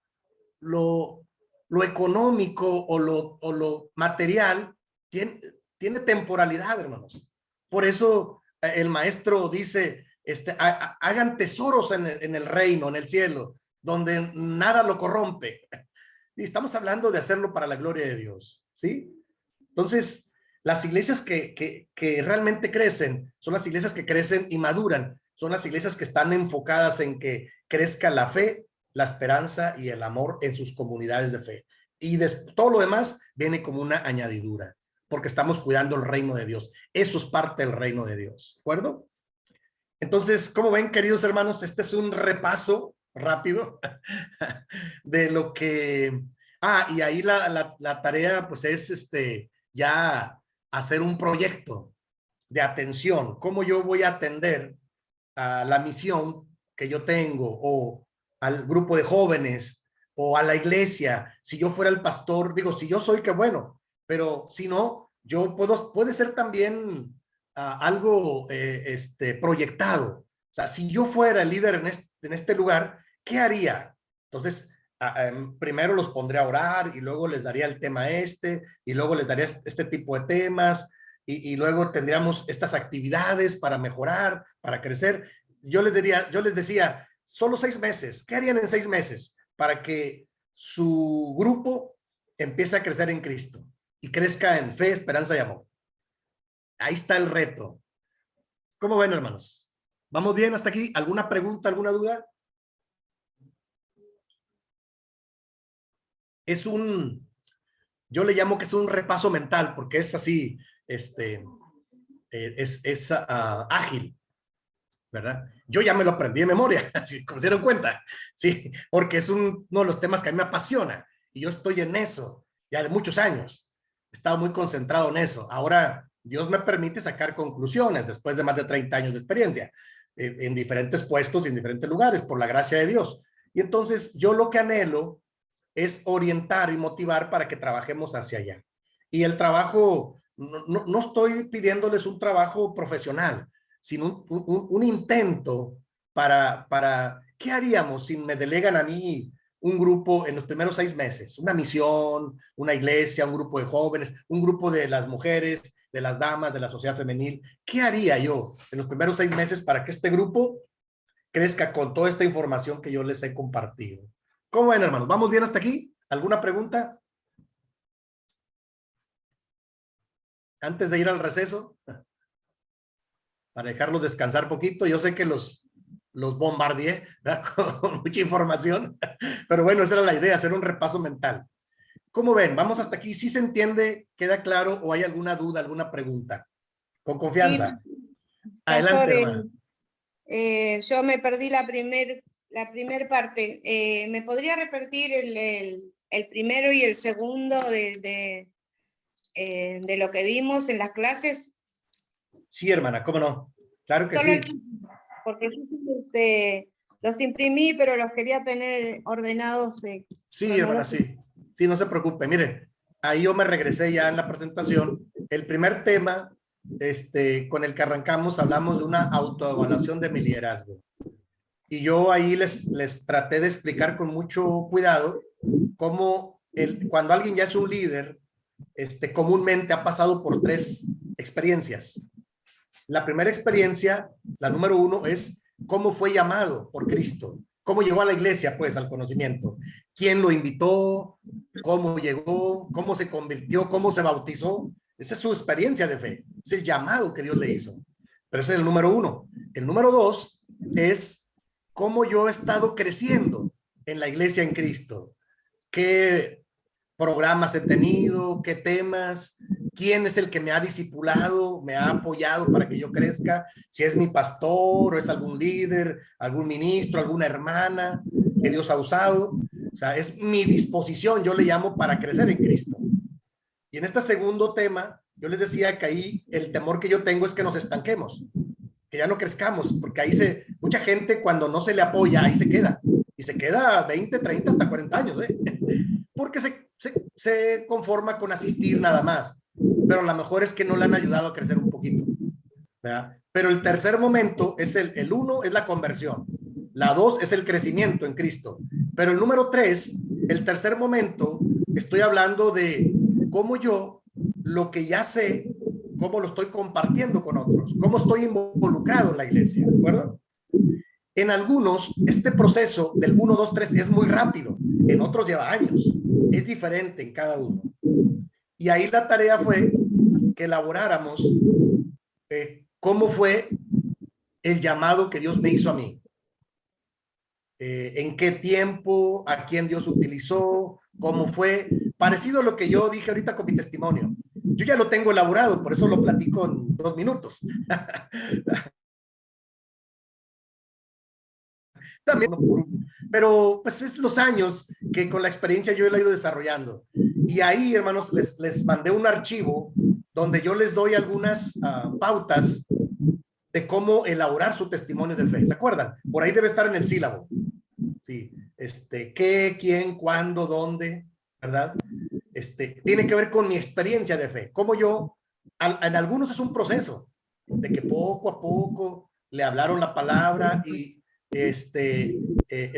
Speaker 1: lo, lo económico o lo material tiene temporalidad, hermanos. Por eso el maestro dice, hagan tesoros en el reino, en el cielo, donde nada lo corrompe. Y estamos hablando de hacerlo para la gloria de Dios, ¿sí? Entonces, las iglesias que realmente crecen son las iglesias que crecen y maduran. Son las iglesias que están enfocadas en que crezca la fe, la esperanza y el amor en sus comunidades de fe. Y todo lo demás viene como una añadidura, porque estamos cuidando el reino de Dios. Eso es parte del reino de Dios, ¿de acuerdo? Entonces, ¿cómo ven, queridos hermanos? Este es un repaso rápido de lo que... y ahí la tarea pues es ya hacer un proyecto de atención. ¿Cómo yo voy a atender a la misión que yo tengo o al grupo de jóvenes o a la iglesia? Si yo fuera el pastor, digo, si yo soy, qué bueno, pero si no, yo puede ser también algo proyectado. O sea, si yo fuera el líder en este lugar, ¿qué haría? Entonces, primero los pondré a orar y luego les daría el tema y luego les daría este tipo de temas y luego tendríamos estas actividades para mejorar, para crecer. Yo les decía, solo 6 meses. ¿Qué harían en 6 meses para que su grupo empiece a crecer en Cristo y crezca en fe, esperanza y amor? Ahí está el reto. ¿Cómo ven, hermanos? ¿Vamos bien hasta aquí? ¿Alguna pregunta, alguna duda? Yo le llamo que es un repaso mental, porque es así, es ágil, ¿verdad? Yo ya me lo aprendí de memoria, si se dieron cuenta, sí, porque es uno de los temas que a mí me apasiona y yo estoy en eso ya de muchos años. He estado muy concentrado en eso. Ahora, Dios me permite sacar conclusiones después de más de 30 años de experiencia en diferentes puestos y en diferentes lugares, por la gracia de Dios. Y entonces, yo lo que anhelo es orientar y motivar para que trabajemos hacia allá. Y el trabajo, no estoy pidiéndoles un trabajo profesional, sino un intento para, ¿qué haríamos si me delegan a mí un grupo en los primeros 6 meses? Una misión, una iglesia, un grupo de jóvenes, un grupo de las mujeres, de las damas, de la sociedad femenil. ¿Qué haría yo en los primeros 6 meses para que este grupo crezca con toda esta información que yo les he compartido? ¿Cómo ven, hermanos? ¿Vamos bien hasta aquí? ¿Alguna pregunta? Antes de ir al receso, para dejarlos descansar poquito. Yo sé que los bombardeé, ¿verdad? Con mucha información, pero bueno, esa era la idea, hacer un repaso mental. ¿Cómo ven? ¿Vamos hasta aquí? ¿Sí se entiende? ¿Queda claro? ¿O hay alguna duda, alguna pregunta? Con confianza.
Speaker 2: Sí,
Speaker 1: Adelante,
Speaker 2: pastor,
Speaker 1: hermana.
Speaker 2: yo me perdí la primer parte. ¿Me podría repetir el primero y el segundo de lo que vimos en las clases?
Speaker 1: Sí, hermana, ¿cómo no? Claro que
Speaker 2: Solo
Speaker 1: sí.
Speaker 2: porque los imprimí, pero los quería tener ordenados.
Speaker 1: Sí, hermana, sí. Sí, no se preocupe. Mire, ahí yo me regresé ya en la presentación. El primer tema con el que arrancamos, hablamos de una autoevaluación de mi liderazgo. Y yo ahí les traté de explicar con mucho cuidado cómo cuando alguien ya es un líder, comúnmente ha pasado por 3 experiencias. La primera experiencia, la número 1, es cómo fue llamado por Cristo, cómo llegó a la iglesia, pues, al conocimiento, quién lo invitó, cómo llegó, cómo se convirtió, cómo se bautizó. Esa es su experiencia de fe, es el llamado que Dios le hizo. Pero ese es el número 1. El número 2 es cómo yo he estado creciendo en la iglesia en Cristo, qué programas he tenido, qué temas, quién es el que me ha discipulado, me ha apoyado para que yo crezca, si es mi pastor o es algún líder, algún ministro, alguna hermana que Dios ha usado. O sea, es mi disposición, yo le llamo, para crecer en Cristo. Y en este segundo tema, yo les decía que ahí el temor que yo tengo es que nos estanquemos, que ya no crezcamos, porque ahí mucha gente cuando no se le apoya, ahí se queda. Y se queda 20, 30, hasta 40 años, porque se conforma con asistir nada más. pero a lo mejor es que no le han ayudado a crecer un poquito, ¿verdad? Pero el tercer momento es el uno, es la conversión. La dos es el crecimiento en Cristo. Pero el número tres, el tercer momento, estoy hablando de cómo yo, lo que ya sé, cómo lo estoy compartiendo con otros, cómo estoy involucrado en la iglesia, ¿de acuerdo? En algunos, este proceso del 1, 2, 3 es muy rápido, en otros lleva años, es diferente en cada uno. Y ahí la tarea fue que elaboráramos cómo fue el llamado que Dios me hizo a mí. En qué tiempo, a quién Dios utilizó, cómo fue, parecido a lo que yo dije ahorita con mi testimonio. Yo ya lo tengo elaborado, por eso lo platico en 2 minutos. También, pero pues es los años que con la experiencia yo lo he ido desarrollando. Y ahí, hermanos, les mandé un archivo donde yo les doy algunas pautas de cómo elaborar su testimonio de fe. ¿Se acuerdan? Por ahí debe estar en el sílabo. Sí, qué, quién, cuándo, dónde, ¿verdad? Tiene que ver con mi experiencia de fe. Como yo, en algunos es un proceso de que poco a poco le hablaron la palabra y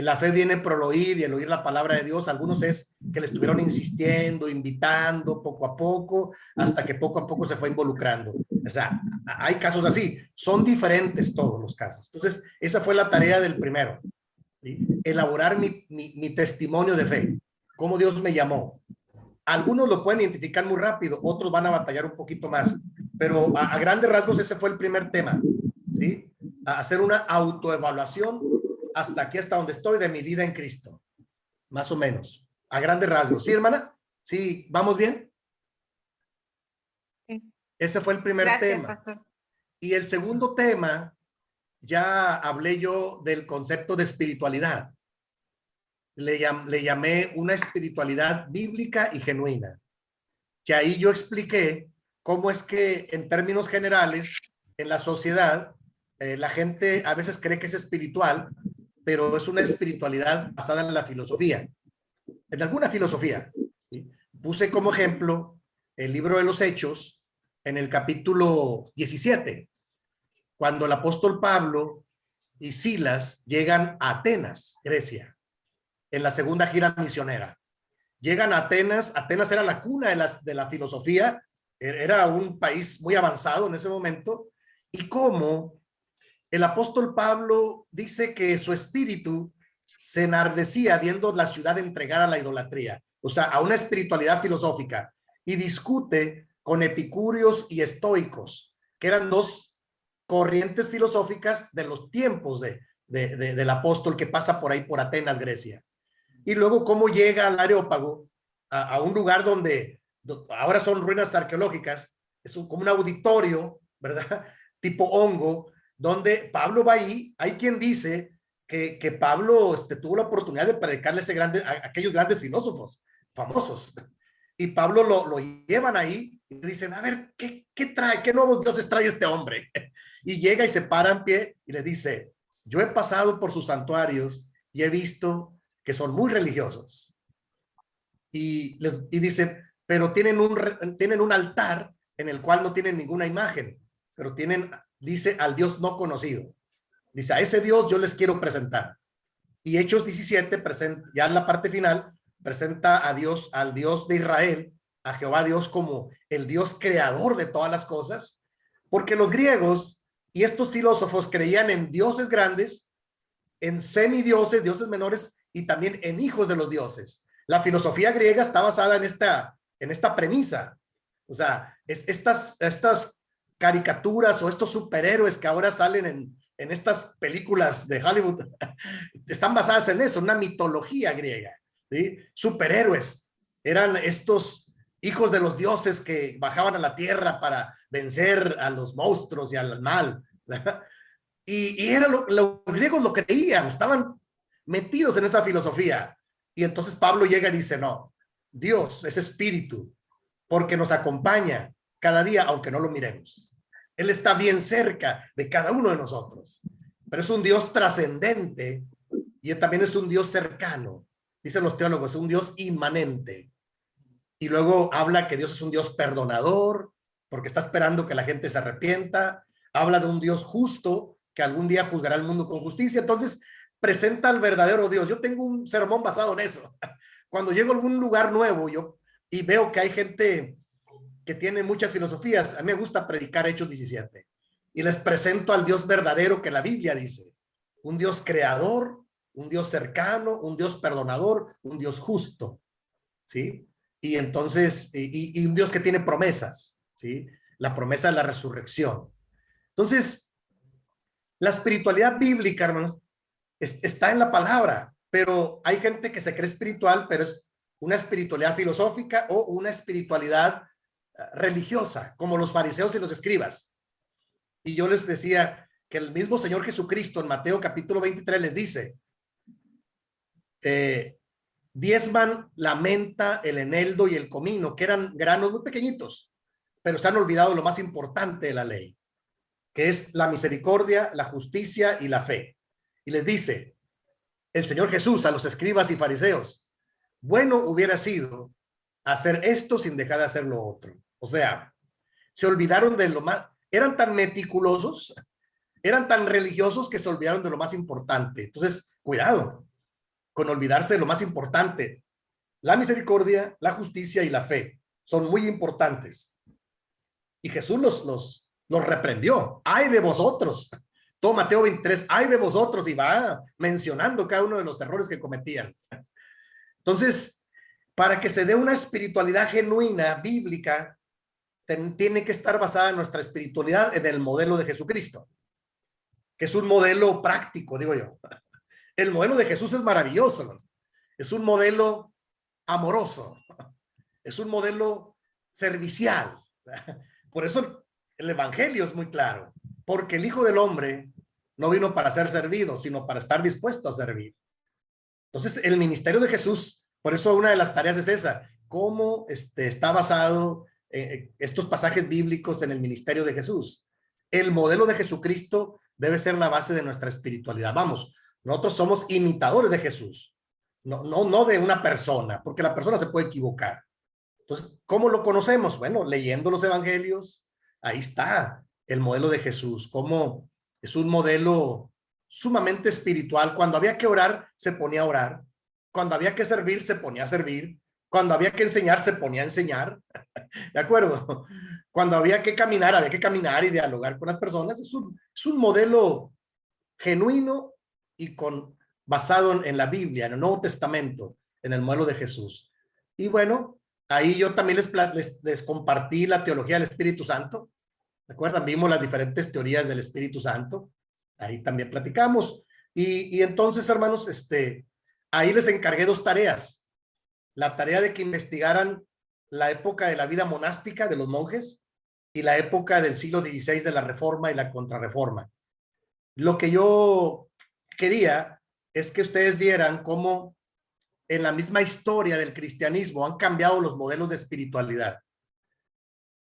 Speaker 1: la fe viene por el oír y el oír la palabra de Dios. Algunos es que le estuvieron insistiendo, invitando poco a poco, hasta que poco a poco se fue involucrando. O sea, hay casos así, son diferentes todos los casos. Entonces, esa fue la tarea del primero, ¿sí? Elaborar mi testimonio de fe, cómo Dios me llamó. Algunos lo pueden identificar muy rápido, otros van a batallar un poquito más, pero a grandes rasgos ese fue el primer tema, ¿sí? A hacer una autoevaluación hasta aquí, hasta donde estoy de mi vida en Cristo, más o menos, a grandes rasgos. ¿Sí, hermana? ¿Sí? ¿Vamos bien?
Speaker 2: Sí.
Speaker 1: Ese fue el primer tema. Pastor. Y el segundo tema, ya hablé yo del concepto de espiritualidad. Le llamé una espiritualidad bíblica y genuina. Que ahí yo expliqué cómo es que en términos generales en la sociedad la gente a veces cree que es espiritual, pero es una espiritualidad basada en la filosofía, en alguna filosofía, ¿sí? Puse como ejemplo el libro de los Hechos en el capítulo 17, cuando el apóstol Pablo y Silas llegan a Atenas, Grecia, en la segunda gira misionera. Llegan a Atenas. Atenas era la cuna de la filosofía, era un país muy avanzado en ese momento, y como el apóstol Pablo dice que su espíritu se enardecía viendo la ciudad entregada a la idolatría, o sea, a una espiritualidad filosófica, y discute con epicúreos y estoicos, que eran dos corrientes filosóficas de los tiempos del apóstol que pasa por ahí por Atenas, Grecia. Y luego cómo llega al Areópago, a un lugar donde ahora son ruinas arqueológicas, es como un auditorio, ¿verdad? Tipo hongo, donde Pablo va ahí. Hay quien dice que Pablo tuvo la oportunidad de predicarle a aquellos grandes filósofos famosos. Y Pablo lo llevan ahí y dicen, a ver, ¿qué trae? ¿Qué nuevos dioses trae este hombre? Y llega y se para en pie y le dice, yo he pasado por sus santuarios y he visto que son muy religiosos. Y dice, pero tienen un altar en el cual no tienen ninguna imagen, pero tienen, dice, al Dios no conocido. Dice, a ese Dios yo les quiero presentar. Y Hechos 17, ya en la parte final, presenta a Dios, al Dios de Israel, a Jehová Dios como el Dios creador de todas las cosas, porque los griegos y estos filósofos creían en dioses grandes, en semidioses, dioses menores, y también en hijos de los dioses. La filosofía griega está basada en esta premisa. O sea, estas caricaturas o estos superhéroes que ahora salen en estas películas de Hollywood están basadas en eso, una mitología griega, ¿sí? Superhéroes eran estos hijos de los dioses que bajaban a la tierra para vencer a los monstruos y al mal, ¿verdad? Y era los griegos lo creían, estaban metidos en esa filosofía. Y entonces Pablo llega y dice, no, Dios es espíritu, porque nos acompaña cada día, aunque no lo miremos. Él está bien cerca de cada uno de nosotros, pero es un Dios trascendente y también es un Dios cercano. Dicen los teólogos, es un Dios inmanente. y luego habla que Dios es un Dios perdonador, porque está esperando que la gente se arrepienta. Habla de un Dios justo, que algún día juzgará al mundo con justicia. Entonces, presenta al verdadero Dios. Yo tengo un sermón basado en eso. Cuando llego a algún lugar nuevo y veo que hay gente que tiene muchas filosofías, a mí me gusta predicar Hechos 17 y les presento al Dios verdadero que la Biblia dice. Un Dios creador, un Dios cercano, un Dios perdonador, un Dios justo, ¿sí? Y entonces, y un Dios que tiene promesas, ¿sí? La promesa de la resurrección. Entonces, la espiritualidad bíblica, hermanos, está en la palabra, pero hay gente que se cree espiritual, pero es una espiritualidad filosófica o una espiritualidad religiosa, como los fariseos y los escribas. Y yo les decía que el mismo Señor Jesucristo en Mateo capítulo 23 les dice, diezman la menta, el eneldo y el comino, que eran granos muy pequeñitos, pero se han olvidado lo más importante de la ley, que es la misericordia, la justicia y la fe. Y les dice el Señor Jesús a los escribas y fariseos, bueno hubiera sido hacer esto sin dejar de hacer lo otro. O sea, se olvidaron de lo más, eran tan meticulosos, eran tan religiosos que se olvidaron de lo más importante. Entonces, cuidado con olvidarse de lo más importante. La misericordia, la justicia y la fe son muy importantes. Y Jesús los reprendió. ¡Ay de vosotros! Todo Mateo 23, ¡ay de vosotros! Y va mencionando cada uno de los errores que cometían. Entonces, para que se dé una espiritualidad genuina, bíblica, tiene que estar basada en nuestra espiritualidad en el modelo de Jesucristo, que es un modelo práctico, digo yo. El modelo de Jesús es maravilloso, ¿no? Es un modelo amoroso, es un modelo servicial. Por eso el evangelio es muy claro, porque el Hijo del Hombre no vino para ser servido, sino para estar dispuesto a servir. Entonces, el ministerio de Jesús, por eso una de las tareas es esa, cómo está basado estos pasajes bíblicos en el ministerio de Jesús. El modelo de Jesucristo debe ser la base de nuestra espiritualidad. Vamos, nosotros somos imitadores de Jesús, no de una persona, porque la persona se puede equivocar. Entonces, ¿cómo lo conocemos? Bueno, leyendo los evangelios, ahí está el modelo de Jesús, cómo es un modelo sumamente espiritual. Cuando había que orar, se ponía a orar. Cuando había que servir, se ponía a servir. Cuando había que enseñar, se ponía a enseñar. ¿De acuerdo? Cuando había que caminar y dialogar con las personas. Es un modelo genuino y basado en la Biblia, en el Nuevo Testamento, en el modelo de Jesús. Y bueno, ahí yo también les compartí la teología del Espíritu Santo. ¿De acuerdo? Vimos las diferentes teorías del Espíritu Santo. Ahí también platicamos. Y entonces, hermanos, ahí les encargué dos tareas. La tarea de que investigaran la época de la vida monástica de los monjes y la época del siglo XVI de la Reforma y la Contrarreforma. Lo que yo quería es que ustedes vieran cómo en la misma historia del cristianismo han cambiado los modelos de espiritualidad.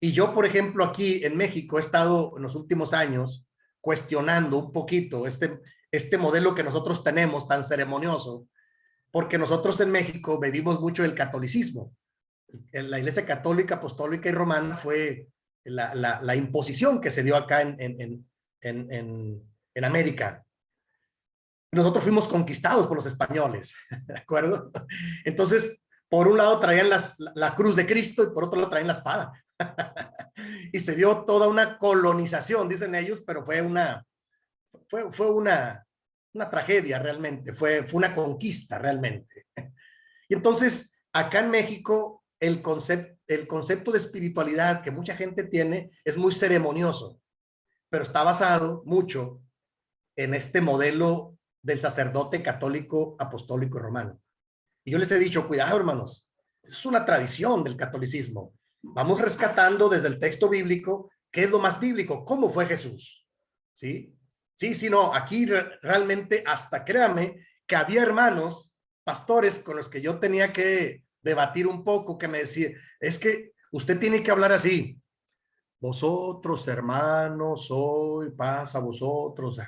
Speaker 1: Y yo, por ejemplo, aquí en México he estado en los últimos años cuestionando un poquito este modelo que nosotros tenemos tan ceremonioso, porque nosotros en México vivimos mucho el catolicismo. La Iglesia Católica, Apostólica y Romana fue la imposición que se dio acá en América. Nosotros fuimos conquistados por los españoles, ¿de acuerdo? Entonces, por un lado traían la cruz de Cristo y por otro lado traían la espada. Y se dio toda una colonización, dicen ellos, pero fue una tragedia realmente, fue una conquista realmente. Y entonces, acá en México, el concepto de espiritualidad que mucha gente tiene es muy ceremonioso, pero está basado mucho en este modelo del sacerdote católico, apostólico y romano. Y yo les he dicho, cuidado, hermanos, es una tradición del catolicismo. Vamos rescatando desde el texto bíblico qué es lo más bíblico, cómo fue Jesús. ¿Sí? Sí, no, aquí realmente hasta créame que había hermanos, pastores con los que yo tenía que debatir un poco, que me decían, es que usted tiene que hablar así. Vosotros, hermanos, hoy pasa a vosotros.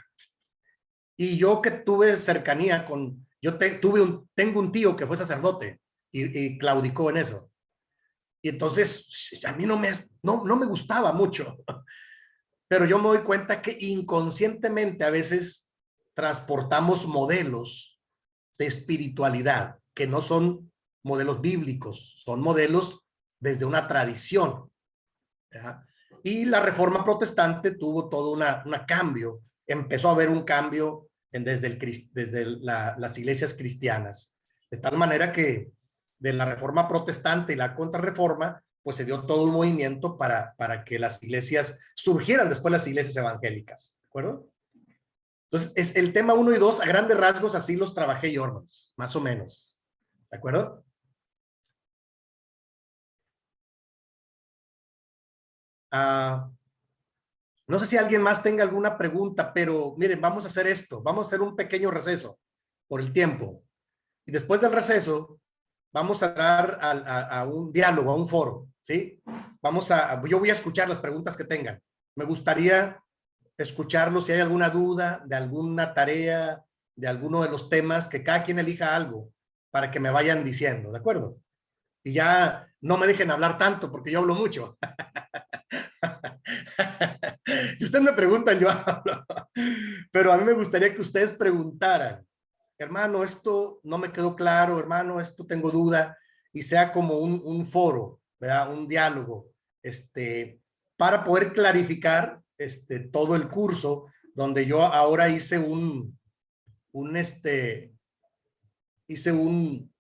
Speaker 1: Y yo que tuve cercanía tengo un tío que fue sacerdote y claudicó en eso. Y entonces a mí no me gustaba mucho, pero yo me doy cuenta que inconscientemente a veces transportamos modelos de espiritualidad que no son modelos bíblicos, son modelos desde una tradición, ¿ya? Y la Reforma Protestante tuvo todo un cambio, empezó a haber un cambio desde las iglesias cristianas, de tal manera que de la Reforma Protestante y la Contrarreforma, pues se dio todo un movimiento para que las iglesias surgieran después las iglesias evangélicas, ¿de acuerdo? Entonces, es el tema 1 y 2, a grandes rasgos, así los trabajé yo, hermanos, más o menos, ¿de acuerdo? No sé si alguien más tenga alguna pregunta, pero miren, vamos a hacer esto, vamos a hacer un pequeño receso por el tiempo. Y después del receso, vamos a dar a un diálogo, a un foro, ¿sí? Yo voy a escuchar las preguntas que tengan. Me gustaría escucharlos si hay alguna duda de alguna tarea, de alguno de los temas, que cada quien elija algo para que me vayan diciendo, ¿de acuerdo? Y ya no me dejen hablar tanto porque yo hablo mucho. Si ustedes me preguntan, yo hablo. Pero a mí me gustaría que ustedes preguntaran, hermano, esto no me quedó claro, hermano, esto tengo duda, y sea como un foro, ¿verdad? Un diálogo, para poder clarificar todo el curso, donde yo ahora hice hice un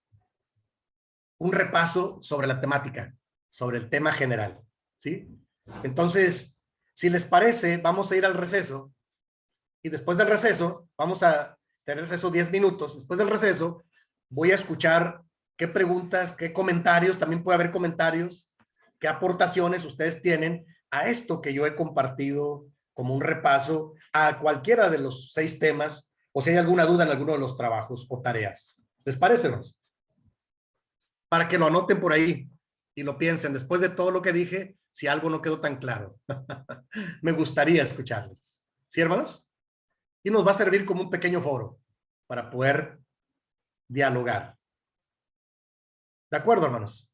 Speaker 1: repaso sobre la temática, sobre el tema general, ¿sí? Entonces, si les parece, vamos a ir al receso, y después del receso, vamos a tener receso 10 minutos. Después del receso, voy a escuchar qué preguntas, qué comentarios, también puede haber comentarios, qué aportaciones ustedes tienen a esto que yo he compartido como un repaso a cualquiera de los 6 temas, o si hay alguna duda en alguno de los trabajos o tareas. ¿Les parece, hermanos? Para que lo anoten por ahí y lo piensen después de todo lo que dije, si algo no quedó tan claro. Me gustaría escucharles. ¿Sí, hermanos? Y nos va a servir como un pequeño foro para poder dialogar. ¿De acuerdo, hermanos?